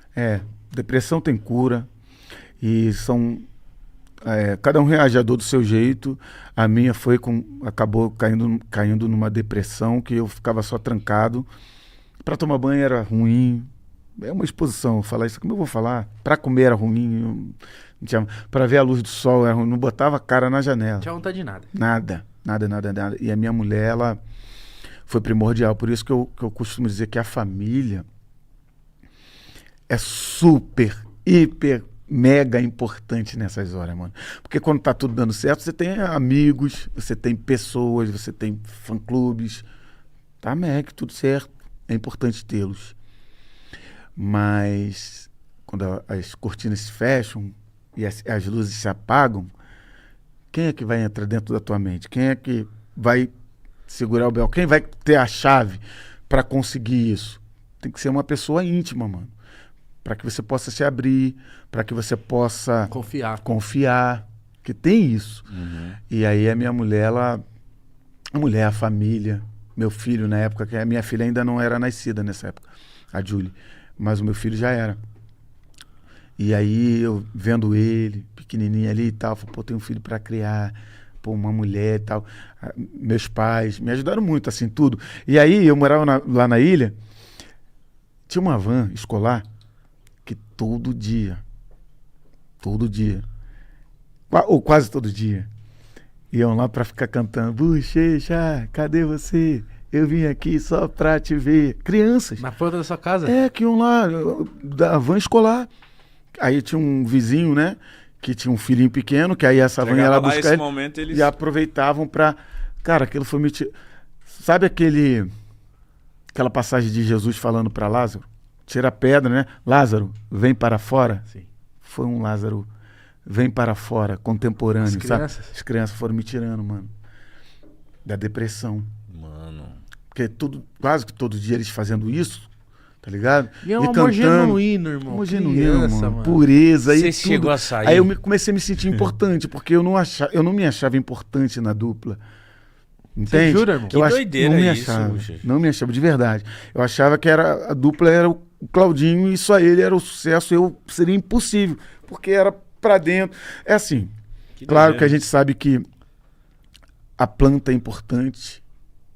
Speaker 2: Depressão tem cura. E são... cada um reagiador do seu jeito. A minha acabou caindo numa depressão que eu ficava só trancado. Para tomar banho era ruim. É uma exposição falar isso. Como eu vou falar? Para comer era ruim. Para ver a luz do sol era ruim. Não botava a cara na janela.
Speaker 3: Não tinha vontade de nada.
Speaker 2: Nada. E a minha mulher, ela foi primordial. Por isso que eu costumo dizer que a família é super, hiper, mega importante nessas horas, mano. Porque quando tá tudo dando certo, você tem amigos, você tem pessoas, você tem fã-clubes. Tá, Mac, tudo certo. É importante tê-los. Mas quando as cortinas se fecham e as luzes se apagam, quem é que vai entrar dentro da tua mente? Quem é que vai segurar o bel? Quem vai ter a chave para conseguir isso? Tem que ser uma pessoa íntima, mano. Para que você possa se abrir, para que você possa confiar, que tem isso. E aí a minha mulher, a família, meu filho na época, que a minha filha ainda não era nascida nessa época, a Julie, mas o meu filho já era. E aí eu vendo ele, pequenininho ali e tal, falei, pô, tem um filho para criar, pô, uma mulher e tal. Meus pais me ajudaram muito, assim, tudo. E aí eu morava lá na ilha, tinha uma van escolar que todo dia, ou quase todo dia, iam lá para ficar cantando, Bochecha, cadê você? Eu vim aqui só pra te ver. Crianças.
Speaker 3: Na porta da sua casa?
Speaker 2: Que iam lá, da van escolar. Aí tinha um vizinho, né, que tinha um filhinho pequeno, que aí essa van ia lá buscar ele, e aproveitavam pra... Cara, aquilo foi... Sabe aquela passagem de Jesus falando pra Lázaro? Tira a pedra, né? Lázaro, vem para fora.
Speaker 3: Sim.
Speaker 2: foi um Lázaro vem para fora, contemporâneo,
Speaker 3: As
Speaker 2: sabe?
Speaker 3: crianças?
Speaker 2: As crianças foram me tirando, mano. Da depressão.
Speaker 1: Mano.
Speaker 2: Porque quase que todo dia eles fazendo isso, tá ligado?
Speaker 3: E é um amor genuíno, irmão.
Speaker 2: Amor genuíno,
Speaker 3: Criança,
Speaker 2: mano. Pureza e
Speaker 1: Você
Speaker 2: tudo.
Speaker 1: chegou a sair?
Speaker 2: Aí eu comecei a me sentir importante, porque eu não me achava importante na dupla. Entende?
Speaker 3: jura, irmão?
Speaker 1: Que
Speaker 2: Eu
Speaker 1: doideira
Speaker 2: não me
Speaker 1: isso,
Speaker 2: achava.
Speaker 1: Bochecha.
Speaker 2: Não me achava de verdade. Eu achava que a dupla era o Claudinho e só ele era o sucesso. Eu seria impossível, porque era pra dentro. É assim,
Speaker 1: Que
Speaker 2: claro
Speaker 1: doideira.
Speaker 2: que a gente sabe que a planta é importante,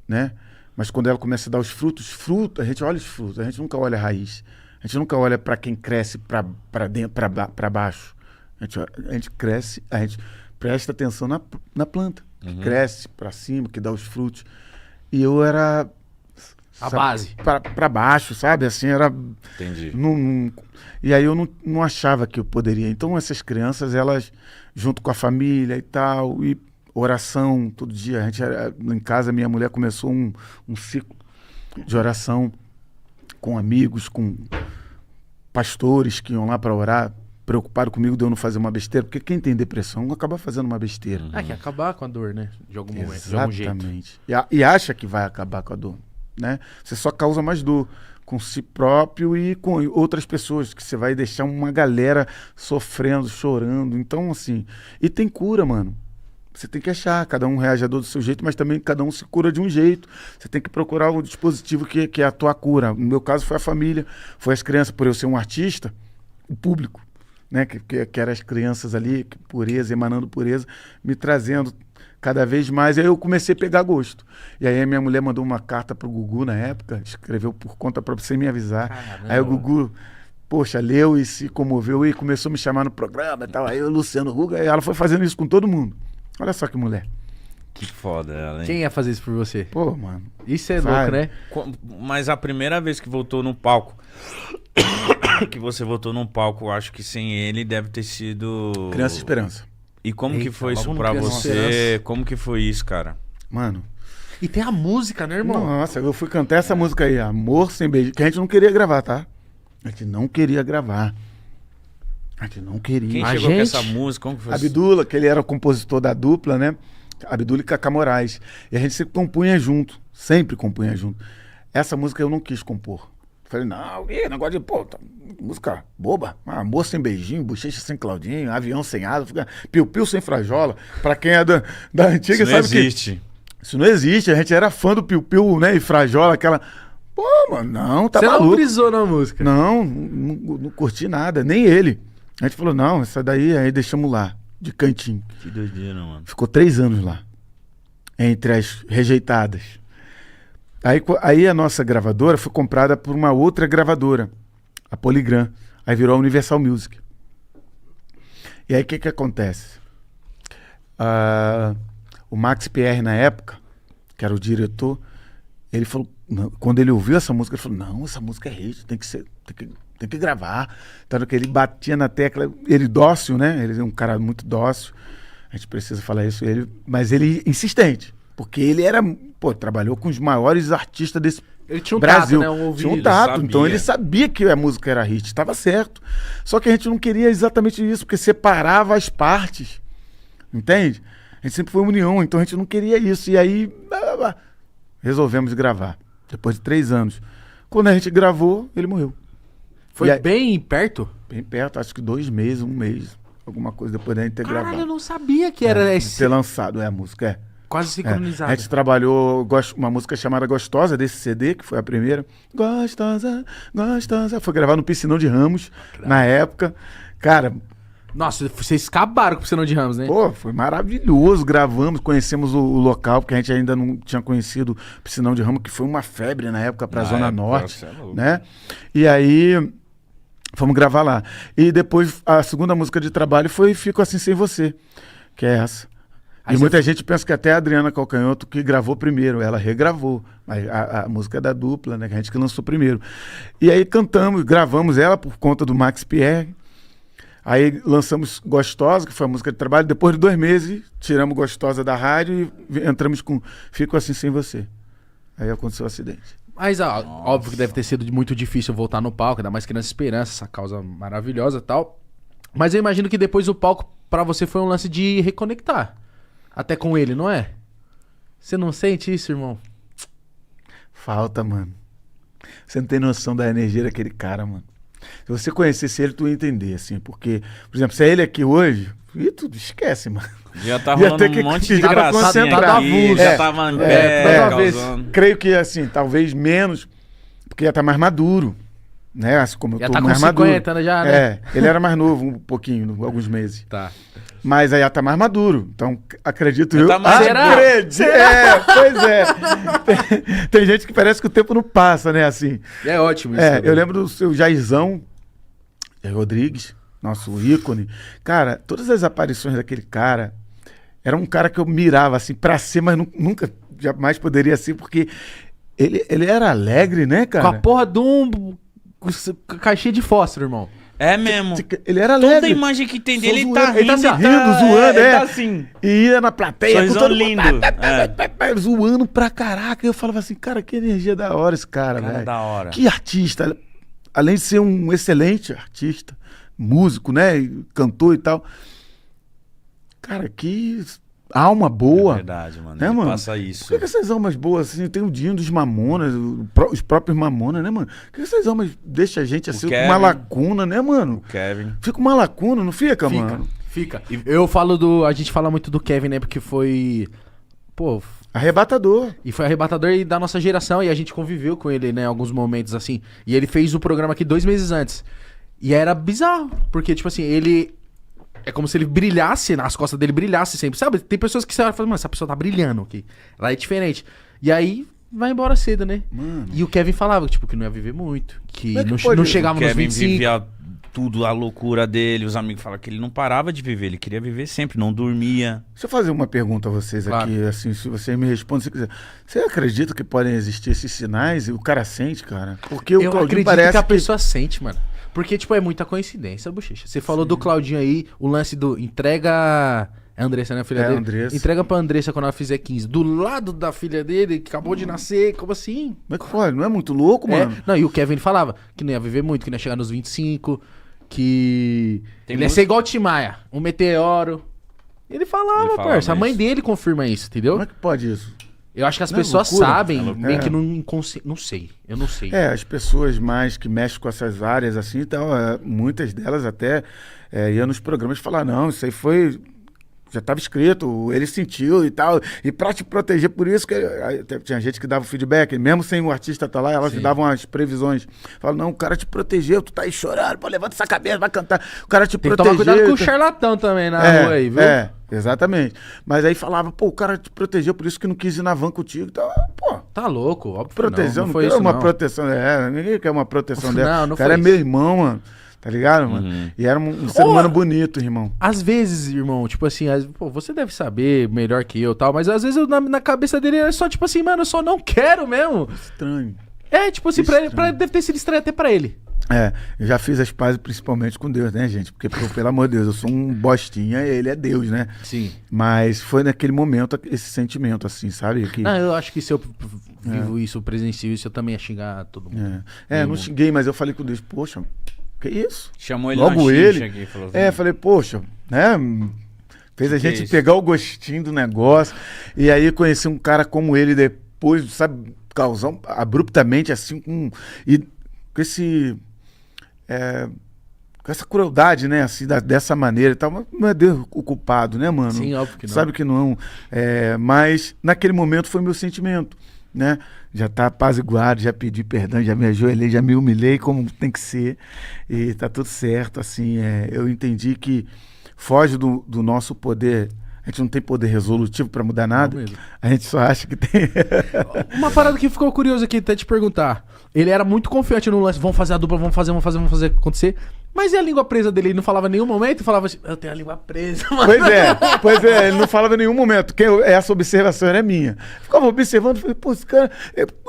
Speaker 2: né? Mas quando ela começa a dar os frutos, a gente olha os frutos, a gente nunca olha a raiz. A gente nunca olha para quem cresce para dentro, para baixo. A gente cresce, a gente presta atenção na planta, que cresce para cima, que dá os frutos. E eu era
Speaker 3: A base.
Speaker 2: para baixo, sabe? Assim, era
Speaker 1: Entendi.
Speaker 2: e aí eu não achava que eu poderia. Então essas crianças, elas junto com a família e tal, e oração todo dia. A gente em casa, minha mulher começou um ciclo de oração com amigos, com pastores que iam lá para orar, preocupado comigo de eu não fazer uma besteira, porque quem tem depressão acaba fazendo uma besteira.
Speaker 3: Quer acabar com a dor, né? De algum momento, de algum jeito.
Speaker 2: Exatamente. E acha que vai acabar com a dor, né? Você só causa mais dor com si próprio e com outras pessoas, que você vai deixar uma galera sofrendo, chorando. Então, assim, e tem cura, mano. Você tem que achar, cada um reage a dor do seu jeito, mas também cada um se cura de um jeito. Você tem que procurar o dispositivo que é a tua cura. No meu caso foi a família, foi as crianças, por eu ser um artista, o público, né? Que eram as crianças ali, pureza, emanando pureza, me trazendo cada vez mais. Aí eu comecei a pegar gosto. E aí a minha mulher mandou uma carta pro Gugu na época, escreveu por conta própria, sem me avisar.
Speaker 3: Caramba.
Speaker 2: Aí o Gugu, poxa, leu e se comoveu e começou a me chamar no programa e tal. Aí o Luciano Huck, aí ela foi fazendo isso com todo mundo. Olha só que mulher.
Speaker 1: Que foda ela, hein?
Speaker 3: Quem ia fazer isso por você?
Speaker 2: Pô, mano.
Speaker 3: Isso é
Speaker 2: Sabe?
Speaker 3: louco, né?
Speaker 1: Mas a primeira vez que voltou no palco, que você voltou num palco, eu acho que sem ele deve ter sido...
Speaker 2: Criança Esperança.
Speaker 1: E como que
Speaker 3: Eita,
Speaker 1: foi isso
Speaker 3: logo no
Speaker 1: pra
Speaker 3: Criança
Speaker 1: você?
Speaker 3: Esperança.
Speaker 1: Como que foi isso, cara?
Speaker 2: Mano.
Speaker 3: E tem a música, né, irmão?
Speaker 2: Nossa, eu fui cantar essa música aí, Amor Sem Beijo, que a gente não queria gravar, tá? A gente não queria gravar. A gente não queria.
Speaker 1: Quem
Speaker 3: A
Speaker 1: chegou com
Speaker 3: gente-
Speaker 1: essa música? Como que foi isso?
Speaker 2: Abdula, que ele era o compositor da dupla, né? Abdula e Cacá Moraes. E a gente sempre compunha junto. Sempre compunha junto. Essa música eu não quis compor. Falei, não, negócio de, pô, música boba. Amor sem beijinho, bochecha sem Claudinho, avião sem asa, piu-piu sem frajola. Pra quem é da antiga,
Speaker 1: Isso não
Speaker 2: sabe que...
Speaker 1: existe.
Speaker 2: Isso não existe. A gente era fã do piu-piu, né? E frajola, aquela... Pô, mano, não, tá
Speaker 3: Você não
Speaker 2: maluco.
Speaker 3: brisou na música.
Speaker 2: Não curti nada, nem ele. A gente falou, não, essa daí aí deixamos lá, de cantinho.
Speaker 1: Que doideira, mano.
Speaker 2: Ficou 3 anos lá, entre as rejeitadas. Aí a nossa gravadora foi comprada por uma outra gravadora, a Polygram. Aí virou a Universal Music. E aí o que acontece? O Max Pierre, na época, que era o diretor, ele falou, quando ele ouviu essa música, ele falou, não, essa música é hit, tem que gravar. Tanto que ele batia na tecla, ele dócil, né? Ele é um cara muito dócil. A gente precisa falar isso, mas ele insistente. Porque ele era, trabalhou com os maiores artistas desse
Speaker 3: Ele tinha um
Speaker 2: Brasil.
Speaker 3: tato, né? Um ouvido.
Speaker 2: Tinha um tato,
Speaker 1: sabia.
Speaker 2: então ele sabia que a música era hit, estava certo. Só que a gente não queria exatamente isso, porque separava as partes. Entende? A gente sempre foi união, então a gente não queria isso. E aí, resolvemos gravar. Depois de 3 anos. Quando a gente gravou, ele morreu.
Speaker 3: Foi
Speaker 2: E aí-
Speaker 3: bem perto?
Speaker 2: Bem perto, acho que 2 meses, 1 mês. Alguma coisa depois da gente ter
Speaker 3: Caralho, eu
Speaker 2: gravado.
Speaker 3: não sabia que era
Speaker 2: De
Speaker 3: esse.
Speaker 2: ter lançado, a música,
Speaker 3: Quase
Speaker 2: A
Speaker 3: sincronizado.
Speaker 2: gente trabalhou uma música chamada Gostosa, desse CD, que foi a primeira. Gostosa, gostosa. Foi gravado no Piscinão de Ramos, na época. Cara,
Speaker 3: Nossa, vocês acabaram com o Piscinão de Ramos, né?
Speaker 2: pô, foi maravilhoso. Gravamos, conhecemos o local, porque a gente ainda não tinha conhecido o Piscinão de Ramos, que foi uma febre na época pra
Speaker 1: Na
Speaker 2: Zona
Speaker 1: época,
Speaker 2: Norte,
Speaker 1: você é louco.
Speaker 2: né? E aí, fomos gravar lá. E depois, a segunda música de trabalho foi Fico Assim Sem Você, que é essa.
Speaker 3: Aí
Speaker 2: E
Speaker 3: você-
Speaker 2: muita gente pensa que até a Adriana Calcanhoto que gravou primeiro, ela regravou, mas a música é da dupla, né, que a gente que lançou primeiro. E aí gravamos ela por conta do Max Pierre. Aí lançamos Gostosa, que foi a música de trabalho. Depois de 2 meses, tiramos Gostosa da rádio e entramos com Fico Assim Sem Você. Aí aconteceu o acidente.
Speaker 3: Mas óbvio que deve ter sido muito difícil voltar no palco, ainda mais Criança Esperança, essa causa maravilhosa e tal. Mas eu imagino que depois o palco pra você foi um lance de reconectar. Até com ele, não é? Você não sente isso, irmão?
Speaker 2: Falta, mano. Você não tem noção da energia daquele cara, mano. Se você conhecesse ele, tu ia entender, assim. Porque, por exemplo, se é ele aqui hoje, tu esquece, mano.
Speaker 1: Já tá
Speaker 2: Ia
Speaker 1: rolando
Speaker 2: ter que
Speaker 1: um monte de
Speaker 2: pedir pra
Speaker 1: gracinha
Speaker 2: concentrar.
Speaker 1: aqui, já tava em pé,
Speaker 3: toda vez.
Speaker 1: causando.
Speaker 2: Creio que, assim, talvez menos, porque ia estar mais maduro, né? Assim como eu
Speaker 3: Já
Speaker 2: tô
Speaker 3: tá com
Speaker 2: mais
Speaker 3: 50,
Speaker 2: maduro.
Speaker 3: já, né?
Speaker 2: É, ele era mais novo um pouquinho, alguns meses.
Speaker 3: Tá.
Speaker 2: Mas aí já tá mais maduro. Então, acredito
Speaker 1: Já
Speaker 2: eu.
Speaker 1: tá mais-
Speaker 2: É, pois é. Tem gente que parece que o tempo não passa, né? Assim.
Speaker 3: É ótimo isso.
Speaker 2: É,
Speaker 3: também.
Speaker 2: eu lembro do seu Jairzão Rodrigues, nosso ícone. Cara, todas as aparições daquele cara, era um cara que eu mirava assim pra ser, mas nunca jamais poderia ser, porque ele era alegre, né,
Speaker 3: Com a
Speaker 2: cara?
Speaker 3: porra de um caixinha de fósforo, irmão.
Speaker 1: É mesmo.
Speaker 2: Ele era
Speaker 1: Toda a
Speaker 2: alegre.
Speaker 1: imagem que tem
Speaker 2: Só
Speaker 1: dele, ele
Speaker 2: zoando,
Speaker 1: tá rindo,
Speaker 2: ele tá se rindo, zoando,
Speaker 1: ele
Speaker 2: é.
Speaker 1: tá assim.
Speaker 2: E ia na plateia
Speaker 1: Sorrisão
Speaker 2: com todo mundo,
Speaker 1: lindo,
Speaker 2: zoando pra caraca. Eu falava assim, cara, que energia da hora esse cara,
Speaker 1: Cara,
Speaker 2: velho.
Speaker 1: da hora.
Speaker 2: Que artista. Além de ser um excelente artista, músico, né? e Cantor e tal. Cara, que alma
Speaker 1: É
Speaker 2: boa.
Speaker 1: verdade, mano.
Speaker 2: Né,
Speaker 1: Ele
Speaker 2: mano?
Speaker 1: passa
Speaker 2: Por
Speaker 1: isso.
Speaker 2: que essas almas boas, assim, tem o Dinho dos Mamonas, os próprios Mamonas, né, mano? Por que essas almas deixam a gente assim, com
Speaker 1: Kevin.
Speaker 2: uma lacuna, né, mano?
Speaker 1: Kevin.
Speaker 2: Fica uma lacuna, não fica, mano?
Speaker 3: Fica. Eu falo do... A gente fala muito do Kevin, né? Porque foi... Pô...
Speaker 2: Arrebatador.
Speaker 3: E foi arrebatador e da nossa geração. E a gente conviveu com ele, né? Em alguns momentos, assim. E ele fez o programa aqui 2 meses antes. E era bizarro. Porque, tipo assim, ele... É como se ele brilhasse, as costas dele brilhasse sempre. Sabe? Tem pessoas que você olha e fala, mano, essa pessoa tá brilhando aqui. Ela é diferente. E aí... Vai embora cedo, né?
Speaker 2: Mano.
Speaker 3: E o Kevin falava, tipo, que não ia viver muito. Que
Speaker 2: Como é que
Speaker 3: não,
Speaker 2: pode
Speaker 3: não
Speaker 2: isso?
Speaker 3: chegava
Speaker 1: O
Speaker 3: nos
Speaker 1: Kevin
Speaker 3: 25.
Speaker 1: vivia tudo, a loucura dele. Os amigos falam que ele não parava de viver. Ele queria viver sempre, não dormia.
Speaker 2: Deixa eu fazer uma pergunta a vocês
Speaker 3: Claro.
Speaker 2: aqui, assim, se você me responde se quiser. Você acredita que podem existir esses sinais e o cara sente, cara? Porque o
Speaker 3: Eu
Speaker 2: Claudinho
Speaker 3: acredito
Speaker 2: parece
Speaker 3: que a pessoa sente, mano. Porque, tipo, é muita coincidência, Bochecha. Você falou do Claudinho aí, o lance do entrega... É a Andressa, né, a filha
Speaker 2: É a
Speaker 3: dele?
Speaker 2: Andressa.
Speaker 3: Entrega pra Andressa quando ela fizer 15. Do lado da filha dele, que acabou de nascer, como assim?
Speaker 2: Como é que pode? Não é muito louco,
Speaker 3: É,
Speaker 2: mano?
Speaker 3: não, e o Kevin falava que não ia viver muito, que não ia chegar nos 25, que
Speaker 1: Tem
Speaker 3: ele ia
Speaker 1: muito-
Speaker 3: ser igual o Tim Maia, um meteoro. Ele falava,
Speaker 1: Ele falava
Speaker 3: parça. A mãe
Speaker 1: isso.
Speaker 3: dele confirma isso, entendeu?
Speaker 2: Como é que pode isso?
Speaker 3: Eu acho que as
Speaker 2: Não é
Speaker 3: pessoas
Speaker 2: loucura?
Speaker 3: sabem,
Speaker 1: É loucura.
Speaker 3: meio que no inconsciente. Não sei, eu não sei.
Speaker 2: É, as pessoas mais que mexem com essas áreas assim e tal, muitas delas até iam nos programas falar, não, isso aí foi... Já estava escrito, ele sentiu e tal. E pra te proteger, por isso que tinha gente que dava feedback, mesmo sem o artista estar lá, elas
Speaker 3: Sim.
Speaker 2: davam as previsões. Falavam, não, o cara te protegeu, tu tá aí chorando, pô, levanta essa cabeça, vai cantar. O cara te
Speaker 3: Tem que
Speaker 2: protegeu.
Speaker 3: tomar cuidado com o
Speaker 2: tá-
Speaker 3: charlatão também na rua aí, viu?
Speaker 2: É, exatamente. Mas aí falava, pô, o cara te protegeu, por isso que não quis ir na van contigo. Então, pô,
Speaker 3: Tá louco, óbvio.
Speaker 2: proteção,
Speaker 3: não foi
Speaker 2: quero
Speaker 3: isso,
Speaker 2: uma
Speaker 3: não.
Speaker 2: proteção. Ninguém quer uma proteção
Speaker 3: Não,
Speaker 2: dela.
Speaker 3: não
Speaker 2: O cara é
Speaker 3: foi
Speaker 2: meu
Speaker 3: isso.
Speaker 2: irmão, mano. Tá ligado, mano? E era um ser
Speaker 3: Ô,
Speaker 2: humano bonito, irmão.
Speaker 3: Às vezes, irmão, tipo assim, pô, você deve saber melhor que eu e tal, mas às vezes na cabeça dele é só tipo assim, mano, eu só não quero mesmo.
Speaker 2: Estranho.
Speaker 3: É, tipo assim, pra ele deve ter sido estranho até pra ele.
Speaker 2: É, eu já fiz as pazes principalmente com Deus, né, gente? Porque, pô, pelo amor de Deus, eu sou um bostinha e ele é Deus, né?
Speaker 3: Sim.
Speaker 2: Mas foi naquele momento esse sentimento, assim, sabe? Que,
Speaker 3: Não, eu acho que se eu vivo isso, presencio isso, eu também ia xingar todo mundo.
Speaker 2: não xinguei, mas eu falei com Deus, poxa, que isso?
Speaker 1: Chamou ele
Speaker 2: Logo
Speaker 1: na
Speaker 2: ele.
Speaker 1: xincha aqui, falou
Speaker 2: É,
Speaker 1: assim,
Speaker 2: falei, poxa, né? Fez a
Speaker 1: Que é
Speaker 2: gente
Speaker 1: isso?
Speaker 2: pegar o gostinho do negócio. E aí conheci um cara como ele depois, sabe, causar abruptamente, assim, com esse. Com essa crueldade, né? Assim, dessa maneira e tal. Mas não é Deus o culpado, né, mano?
Speaker 3: Sim, óbvio que não.
Speaker 2: Sabe que não. Mas naquele momento foi meu sentimento, né? Já tá apaziguado, já pedi perdão, já me ajoelhei, já me humilhei como tem que ser. E tá tudo certo, assim. Eu entendi que foge do nosso poder. A gente não tem poder resolutivo pra mudar nada.
Speaker 3: mesmo.
Speaker 2: A gente só acha que tem.
Speaker 3: Uma parada que ficou curioso aqui, até te perguntar. Ele era muito confiante no lance, vamos fazer a dupla, vamos fazer acontecer. Mas e a língua presa dele? Ele não falava em nenhum momento? Falava assim, eu tenho a língua presa, mano.
Speaker 2: Pois é, ele não falava em nenhum momento. Essa observação era minha. Ficava observando, falei, pô, esse cara.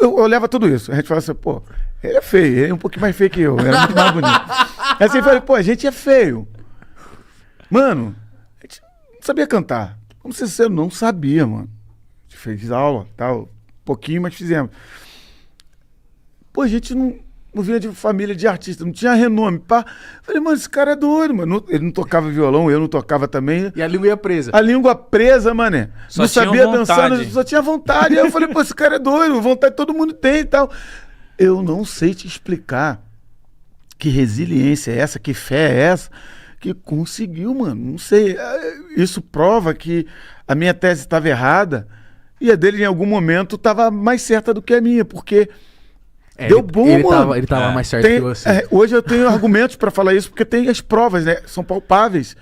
Speaker 2: Eu olhava tudo isso. A gente falava assim, pô, ele é feio, ele é um pouquinho mais feio que eu, era muito mais bonito. Assim, eu falei, pô, a gente é feio. Mano, a gente não sabia cantar. Vamos ser sinceros, não sabia, mano. A gente fez aula, tal, pouquinho, mas fizemos. Pô, a gente não não vinha de família de artista, não tinha renome, pá. Falei, mano, esse cara é doido, mano. Ele não tocava violão, eu não tocava também.
Speaker 3: E a língua ia presa.
Speaker 2: A língua presa, mané.
Speaker 1: Só
Speaker 2: não
Speaker 1: tinha
Speaker 2: sabia
Speaker 1: vontade.
Speaker 2: dançar, só tinha vontade. Aí eu falei, pô, esse cara é doido, vontade todo mundo tem e tal. Eu não sei te explicar que resiliência é essa, que fé é essa, que conseguiu, mano. Não sei. Isso prova que a minha tese estava errada e a dele, em algum momento, estava mais certa do que a minha, porque deu bom, mano.
Speaker 3: Ele tava mais certo que você.
Speaker 2: Hoje eu tenho argumentos pra falar isso, porque tem as provas, né? São palpáveis.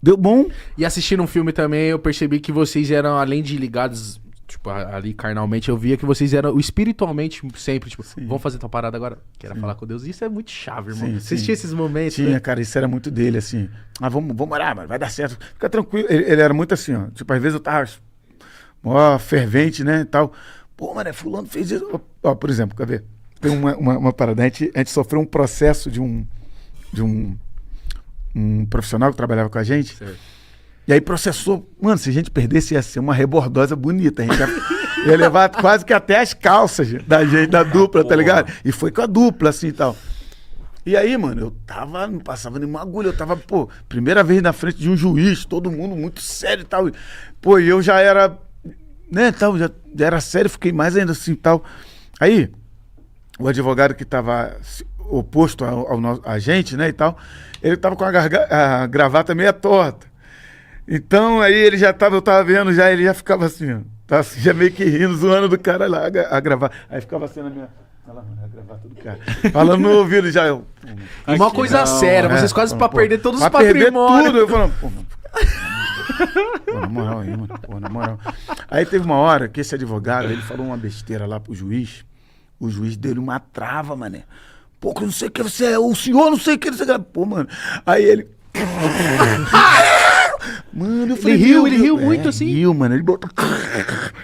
Speaker 2: Deu bom.
Speaker 3: E assistindo um filme também, eu percebi que vocês eram, além de ligados, tipo, ali carnalmente, eu via que vocês eram espiritualmente sempre, tipo, vamos fazer tal parada agora? Quero falar com Deus. Isso é muito chave, irmão.
Speaker 2: Sim,
Speaker 3: Vocês
Speaker 2: sim.
Speaker 3: tinham esses momentos,
Speaker 2: Tinha,
Speaker 3: né?
Speaker 2: cara, isso era muito dele, assim. Ah, vamos orar, mano, vai dar certo. Fica tranquilo. Ele era muito assim, ó. Tipo, às vezes eu tava ó, fervente, né, e tal. Pô, mano, fulano fez isso. Ó, por exemplo, quer ver? Tem uma parada. A gente sofreu um processo de um profissional que trabalhava com a gente.
Speaker 3: Certo.
Speaker 2: E aí processou. Mano, se a gente perdesse, ia ser uma rebordosa bonita. A gente ia levar quase que até as calças da gente, da dupla, tá ligado? E foi com a dupla, assim e tal. E aí, mano, eu tava, não passava nenhuma agulha, eu tava, pô, primeira vez na frente de um juiz, todo mundo muito sério e tal. E, pô, e eu já era, né, tal, já era sério, fiquei mais ainda assim e tal. Aí, o advogado que tava oposto a gente, né, e tal, ele tava com a gravata meia torta. Então, aí ele já tava, eu tava vendo já, ele já ficava assim, ó, tava assim, já meio que rindo, zoando do cara lá, a gravar. Aí ficava assim na minha... Olha lá, mano, a gravata do cara. Falando no ouvido já, eu...
Speaker 3: Uma coisa séria, vocês quase pra perder todos os patrimônios.
Speaker 2: Tudo, eu falando, pô, mano... Pô, na moral aí, mano, pô, na moral. Aí teve uma hora que esse advogado, ele falou uma besteira lá pro juiz, o juiz deu uma trava, mané. Pô, que eu não sei o que você é, o senhor não sei o que, não sei o que. Pô, mano, aí ele... Mano, eu falei,
Speaker 3: ele riu muito assim?
Speaker 2: Riu, mano, ele botou...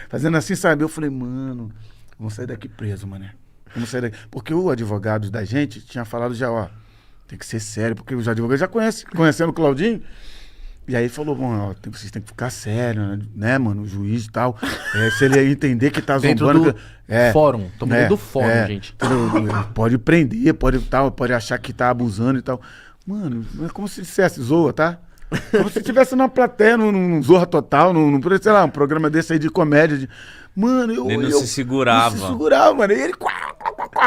Speaker 2: Fazendo assim, sabe? Eu falei, mano, vamos sair daqui preso, mané. Vamos sair daqui. Porque o advogado da gente tinha falado já, ó, tem que ser sério, porque os advogados já conhecendo o Claudinho. E aí falou, bom, ó, vocês têm que ficar sério, né, mano, o juiz e tal. Se ele entender que tá
Speaker 3: Dentro
Speaker 2: zombando...
Speaker 3: do fórum, tô falando do fórum, gente.
Speaker 2: Pode prender, pode achar que tá abusando e tal. Mano, é como se dissesse, zoa, tá? Como se estivesse na plateia, num Zorra Total, sei lá, um programa desse aí de comédia. Mano,
Speaker 1: Ele não se segurava.
Speaker 2: Não se segurava, mano. E ele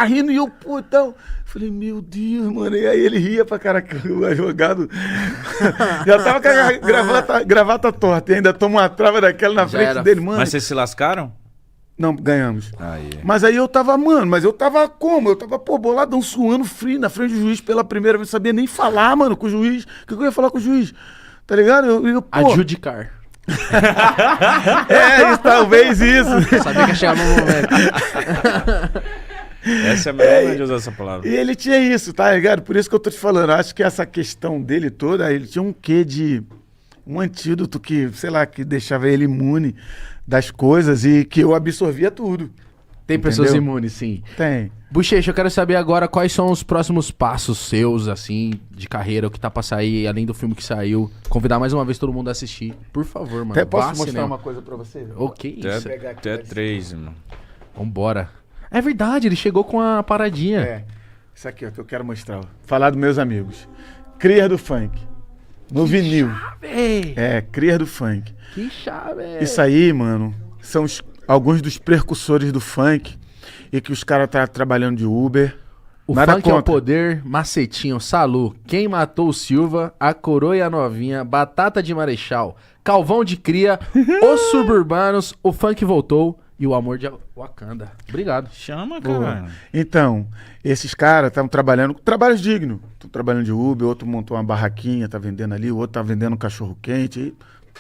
Speaker 2: rindo e eu, pô, então. Falei, meu Deus, mano. E aí ele ria pra caraca, o advogado. Já tava com a gravata torta e ainda toma uma trava daquela na frente dele, mano.
Speaker 1: Mas vocês se lascaram?
Speaker 2: Não, ganhamos.
Speaker 1: Aí.
Speaker 2: Mas aí eu tava, mano, como? Eu tava, pô, boladão, suando frio na frente do juiz pela primeira vez. Não sabia nem falar, mano, com o juiz. O que eu ia falar com o juiz? Tá ligado? Eu, pô...
Speaker 3: Adjudicar.
Speaker 2: Talvez isso.
Speaker 3: Sabia que ia chegar no momento.
Speaker 1: Essa é a melhor maneira de usar essa palavra.
Speaker 2: E ele tinha isso, tá ligado? Por isso que eu tô te falando. Acho que essa questão dele toda, ele tinha um quê de... Um antídoto que, sei lá, que deixava ele imune das coisas e que eu absorvia tudo.
Speaker 3: Tem pessoas
Speaker 2: Entendeu?
Speaker 3: imunes, sim.
Speaker 2: Tem.
Speaker 3: Bochecha, eu quero saber agora quais são os próximos passos seus, assim, de carreira, o que tá pra sair, além do filme que saiu. Convidar mais uma vez todo mundo a assistir. Por favor, mano.
Speaker 2: Até posso
Speaker 3: Vá,
Speaker 2: mostrar
Speaker 3: cinema.
Speaker 2: uma coisa pra você?
Speaker 3: Ok, isso.
Speaker 1: Até 3, mano.
Speaker 3: Vambora. É verdade, ele chegou com a paradinha.
Speaker 2: É. Isso aqui, ó, que eu quero mostrar. Ó. Falar dos meus amigos. Crias do Funk. No vinil.
Speaker 3: Véi,
Speaker 2: Crias do Funk.
Speaker 3: que chave.
Speaker 2: Isso aí, mano, são alguns dos precursores do funk e que os caras tá trabalhando de Uber.
Speaker 3: O
Speaker 2: Nada
Speaker 3: funk é o
Speaker 2: contra.
Speaker 3: poder, Macetinho, Salu, Quem Matou o Silva, A Coroa e a Novinha, Batata de Marechal, Calvão de Cria, Os Suburbanos, O Funk Voltou e O Amor de Wakanda. Obrigado.
Speaker 1: Chama,
Speaker 2: Boa.
Speaker 1: cara.
Speaker 2: Então, esses caras estavam trabalhando, trabalhos dignos. Estão trabalhando de Uber, outro montou uma barraquinha, tá vendendo ali, o outro tá vendendo um cachorro quente,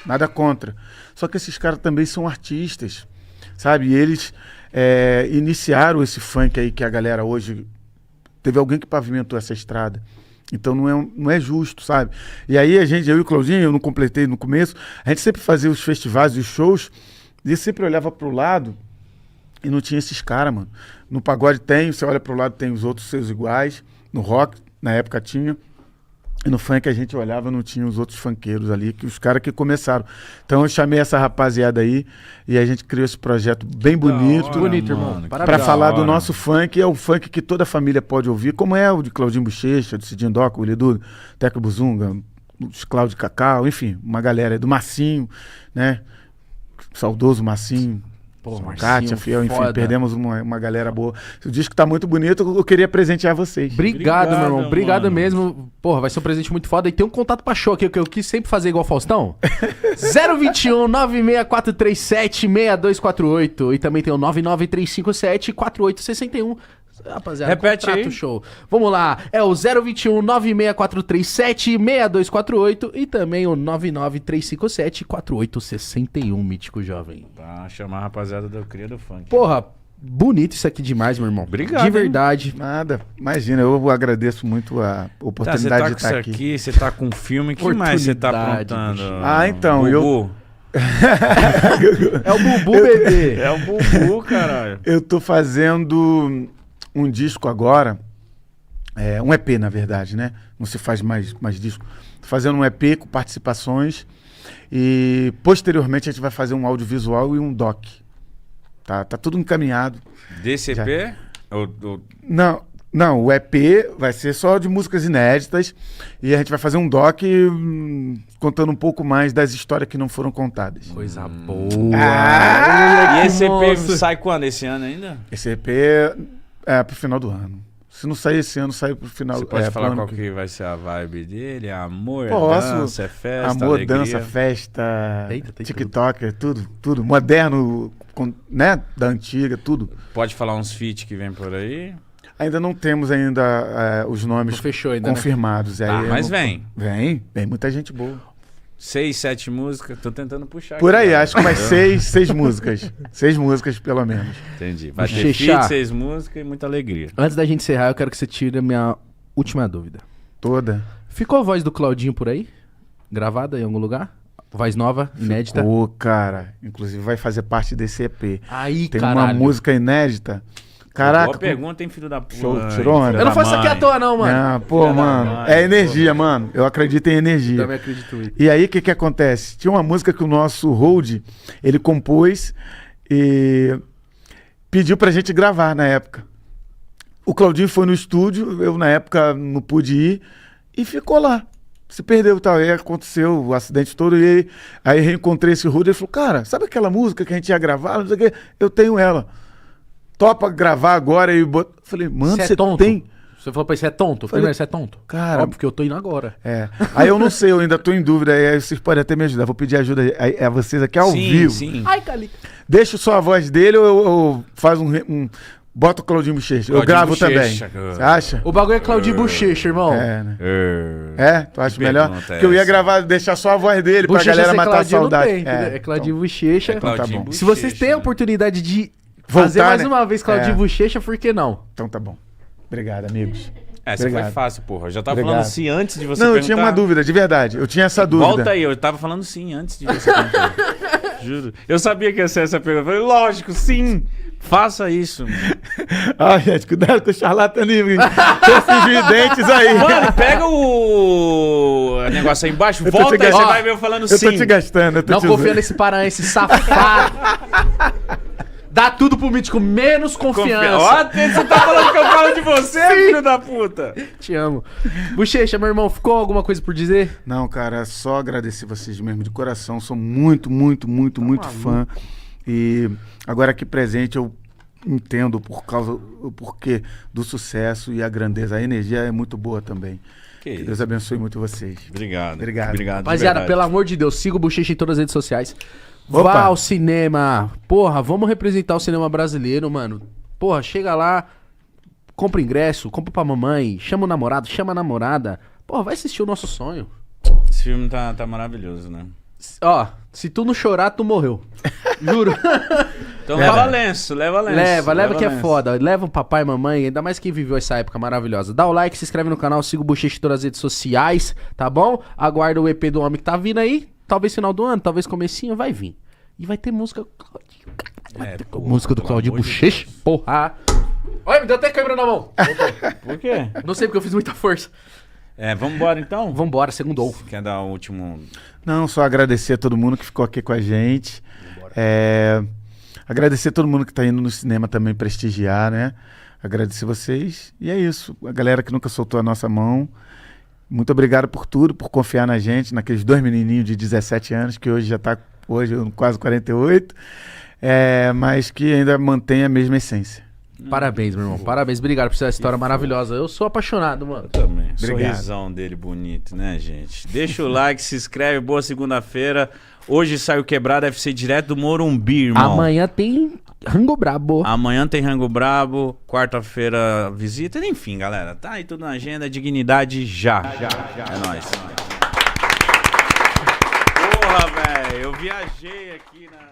Speaker 2: nada contra. Só que esses caras também são artistas, sabe? E eles iniciaram esse funk aí que a galera hoje... Teve alguém que pavimentou essa estrada. Então não é justo, sabe? E aí eu e o Claudinho, eu não completei no começo, a gente sempre fazia os festivais e os shows, e sempre olhava pro lado e não tinha esses caras, mano. No pagode tem, você olha pro lado, tem os outros seus iguais. No rock, na época tinha. E no funk a gente olhava, não tinha os outros funkeiros ali, que os caras que começaram. Então eu chamei essa rapaziada aí e a gente criou esse projeto bem bonito.
Speaker 1: hora,
Speaker 3: Bonito,
Speaker 1: mano,
Speaker 3: irmão.
Speaker 1: que
Speaker 3: Parabéns.
Speaker 2: Pra falar do
Speaker 1: hora.
Speaker 2: nosso funk, é o funk que toda família pode ouvir, como é o de Claudinho Bochecha, do Cidinho Doca, o Lidu, Teco Buzunga, os Cláudio Cacau, enfim, uma galera aí do Massinho, né? Saudoso Massinho.
Speaker 3: Pô, Marcinho,
Speaker 2: Kátia, Fiel, enfim,
Speaker 3: foda.
Speaker 2: perdemos uma galera boa. O disco tá muito bonito, eu queria presentear vocês.
Speaker 3: Obrigado, meu irmão. Obrigado
Speaker 1: mano.
Speaker 3: mesmo. Porra, vai ser um presente muito foda. E tem um contato pra show aqui, que eu quis sempre fazer igual o Faustão. 021 96437 6248. E também tem o 99357 4861. Rapaziada,
Speaker 1: Repete
Speaker 3: contrato
Speaker 1: aí.
Speaker 3: show. Vamos lá. É o 021 96437 6248 e também o 99357 4861, mítico jovem.
Speaker 1: Pra chamar a rapaziada do Cria do Funk.
Speaker 3: Porra, bonito isso aqui demais, meu irmão.
Speaker 1: Obrigado,
Speaker 3: De
Speaker 1: hein?
Speaker 3: verdade.
Speaker 2: Nada, imagina, eu agradeço muito a
Speaker 1: Tá, você
Speaker 2: oportunidade
Speaker 1: tá
Speaker 2: de
Speaker 1: com isso
Speaker 2: estar aqui.
Speaker 1: aqui, você tá com um filme, o que mais você tá
Speaker 3: Oportunidade,
Speaker 1: aprontando?
Speaker 3: bicho.
Speaker 2: Ah, então,
Speaker 1: Bubu?
Speaker 3: É o Bubu, bebê.
Speaker 1: É o Bubu, caralho.
Speaker 2: Eu tô fazendo um disco agora, um EP na verdade, né? Não se faz mais disco. Tô fazendo um EP com participações e posteriormente a gente vai fazer um audiovisual e um doc. Tá tudo encaminhado.
Speaker 1: DCP?
Speaker 2: Não, o EP vai ser só de músicas inéditas e a gente vai fazer um doc contando um pouco mais das histórias que não foram contadas.
Speaker 3: Coisa boa.
Speaker 1: E esse EP
Speaker 3: Nossa.
Speaker 1: sai quando? Esse ano ainda?
Speaker 2: Esse EP é pro final do ano. Se não sair esse ano, sai pro final
Speaker 1: Você pode
Speaker 2: pro
Speaker 1: falar
Speaker 2: ano
Speaker 1: qual
Speaker 2: que-
Speaker 1: que vai ser a vibe dele? É amor, é
Speaker 2: Posso.
Speaker 1: dança, é festa,
Speaker 2: Amor,
Speaker 1: alegria?
Speaker 2: dança, festa,
Speaker 3: Eita, tem
Speaker 2: TikToker, tudo. Moderno, né? Da antiga, tudo.
Speaker 1: Pode falar uns feat que vem por aí?
Speaker 2: Ainda não temos ainda os
Speaker 3: Não
Speaker 2: nomes
Speaker 3: fechou ainda, né?
Speaker 2: confirmados. Aí
Speaker 1: Tá,
Speaker 2: eu
Speaker 1: mas
Speaker 2: não-
Speaker 1: vem.
Speaker 2: Vem muita gente boa.
Speaker 1: 6, 7 músicas, tô tentando puxar.
Speaker 2: Por
Speaker 1: aqui,
Speaker 2: aí,
Speaker 1: cara.
Speaker 2: acho que mais seis músicas. 6 músicas, pelo menos.
Speaker 1: Entendi. Vai ter
Speaker 3: Xexá.
Speaker 1: feat, 6 músicas e muita alegria.
Speaker 3: Antes da gente encerrar, eu quero que você tire a minha última dúvida.
Speaker 2: Toda.
Speaker 3: Ficou a voz do Claudinho por aí? Gravada em algum lugar? Voz nova, inédita?
Speaker 2: Ô, cara, inclusive vai fazer parte desse EP.
Speaker 3: Aí,
Speaker 2: Tem
Speaker 3: caralho.
Speaker 2: uma música inédita. Caraca.
Speaker 1: Boa pergunta, hein, filho da puta.
Speaker 2: Show,
Speaker 1: hein,
Speaker 2: tirou onda.
Speaker 1: filho
Speaker 3: Eu não
Speaker 1: da
Speaker 3: faço aqui
Speaker 1: mãe.
Speaker 3: à toa, não, mano.
Speaker 2: Não, pô,
Speaker 1: Filha da
Speaker 2: mano.
Speaker 1: mãe,
Speaker 2: É energia, mano. Eu acredito em energia.
Speaker 3: Também acredito nisso.
Speaker 2: E aí, o que acontece? Tinha uma música que o nosso Hold, ele compôs e pediu pra gente gravar na época. O Claudinho foi no estúdio, eu na época não pude ir, e ficou lá. Se perdeu e tal. Aí aconteceu o acidente todo, e aí reencontrei esse Hold e ele falou, cara, sabe aquela música que a gente ia gravar? Não sei o quê? Eu tenho ela. Topa gravar agora e bot... Falei, mano,
Speaker 3: Você é
Speaker 2: você
Speaker 3: tonto?
Speaker 2: tem...
Speaker 3: Você falou pra ele, você é tonto? Eu falei,
Speaker 2: Falei,
Speaker 3: não, você é tonto.
Speaker 2: cara-
Speaker 3: Óbvio que eu tô indo agora.
Speaker 2: É. Aí eu não sei, eu ainda tô em dúvida, aí vocês podem até me ajudar. Vou pedir ajuda a vocês aqui ao
Speaker 1: Sim,
Speaker 2: vivo.
Speaker 1: sim.
Speaker 3: Ai, Calica.
Speaker 2: Deixo só a voz dele ou eu faço bota o Claudinho Bochecha. Eu
Speaker 1: Claudinho
Speaker 2: gravo
Speaker 1: Bochecha,
Speaker 2: também.
Speaker 1: cara.
Speaker 2: Você acha?
Speaker 3: O bagulho é Claudinho Bochecha, irmão.
Speaker 2: É, né?
Speaker 1: É.
Speaker 2: É? Tu acha
Speaker 1: Que
Speaker 2: melhor?
Speaker 1: pergunta é
Speaker 2: Porque eu ia
Speaker 1: essa?
Speaker 2: gravar, deixar só a voz dele pra
Speaker 3: Bochecha
Speaker 2: galera
Speaker 3: ser
Speaker 2: matar a
Speaker 3: Claudinho não
Speaker 2: saudade.
Speaker 3: tem, entendeu? É Claudinho Bochecha.
Speaker 1: É Claudinho
Speaker 2: tá bom.
Speaker 3: Se vocês
Speaker 1: Bochecha,
Speaker 3: têm a
Speaker 1: né?
Speaker 3: oportunidade de
Speaker 2: Voltar,
Speaker 3: fazer mais
Speaker 2: né?
Speaker 3: uma vez Claudinho
Speaker 2: É.
Speaker 3: Bochecha, por que não?
Speaker 2: Então tá bom. Obrigado, amigos.
Speaker 1: Essa foi
Speaker 2: Obrigado.
Speaker 1: fácil, porra. Eu já tava
Speaker 2: Obrigado.
Speaker 1: falando sim antes de você
Speaker 2: Não, eu
Speaker 1: perguntar.
Speaker 2: tinha uma dúvida, de verdade. Eu tinha essa dúvida.
Speaker 1: Volta aí, eu tava falando sim antes de você perguntar. Juro. Eu sabia que ia ser essa pergunta. Eu falei, lógico, sim. Faça isso.
Speaker 2: Ai, gente, cuidado com o charlatanismo. Com esses videntes aí.
Speaker 1: Mano, pega o negócio aí embaixo,
Speaker 2: Eu tô
Speaker 1: volta
Speaker 2: te
Speaker 1: aí, você
Speaker 2: gastando.
Speaker 1: vai ver eu falando
Speaker 2: Eu
Speaker 1: sim.
Speaker 2: tô te gastando, eu tô
Speaker 3: Não
Speaker 2: te
Speaker 3: confia
Speaker 2: usando.
Speaker 3: nesse paraense safado. Dá tudo pro Mítico, menos confiança.
Speaker 1: Ó, você tá falando que eu falo de você, filho da puta.
Speaker 3: Te amo. Bochecha, meu irmão, ficou alguma coisa por dizer?
Speaker 2: Não, cara, só agradecer vocês mesmo de coração. Sou muito fã. E agora aqui presente eu entendo o porquê do sucesso e a grandeza. A energia é muito boa também.
Speaker 1: Que
Speaker 2: Que
Speaker 1: isso.
Speaker 2: Deus abençoe muito vocês.
Speaker 1: Obrigado.
Speaker 2: Obrigado.
Speaker 1: Obrigado. de
Speaker 3: Rapaziada,
Speaker 1: verdade.
Speaker 3: pelo amor de Deus, siga o Bochecha em todas as redes sociais.
Speaker 2: Opa.
Speaker 3: Vá ao cinema. Porra, vamos representar o cinema brasileiro, mano. Porra, chega lá, compra ingresso, compra pra mamãe, chama o namorado, chama a namorada. Porra, vai assistir o nosso sonho.
Speaker 1: Esse filme tá maravilhoso, né?
Speaker 3: Ó, se tu não chorar, tu morreu. Juro.
Speaker 1: Então leva lenço, leva lenço.
Speaker 3: Leva que é
Speaker 1: lenço.
Speaker 3: foda. Leva o papai e mamãe, ainda mais quem viveu essa época maravilhosa. Dá o like, se inscreve no canal, siga o Bochecha em todas as redes sociais, tá bom? Aguarda o EP do homem que tá vindo aí. Talvez final do ano, talvez comecinho, vai vir. E vai ter música. Música do
Speaker 1: pelo
Speaker 3: Claudinho
Speaker 1: amor de
Speaker 3: Bochecha, porra. Olha, me deu até câmera na mão.
Speaker 1: Por quê?
Speaker 3: Não sei porque eu fiz muita força.
Speaker 1: Vamos embora então?
Speaker 3: Vambora, segundou.
Speaker 1: Quer dar o último...
Speaker 2: Não, só agradecer a todo mundo que ficou aqui com a gente. Agradecer a todo mundo que tá indo no cinema também prestigiar, né? Agradecer vocês. E é isso. A galera que nunca soltou a nossa mão. Muito obrigado por tudo, por confiar na gente, naqueles 2 menininhos de 17 anos, que hoje já tá quase 48, mas que ainda mantém a mesma essência.
Speaker 3: Parabéns, meu irmão. Parabéns. Obrigado por essa história maravilhosa. Eu sou apaixonado, mano.
Speaker 1: Também.
Speaker 2: Obrigado.
Speaker 1: Sorrisão dele bonito, né, gente? Deixa o like, se inscreve. Boa segunda-feira. Hoje sai o Quebrado FC direto do Morumbi, irmão.
Speaker 3: Amanhã tem Rango Brabo.
Speaker 1: Amanhã tem Rango Brabo. Quarta-feira visita. Enfim, galera. Tá aí tudo na agenda. Dignidade já. É nóis. Porra, velho. Eu viajei aqui na...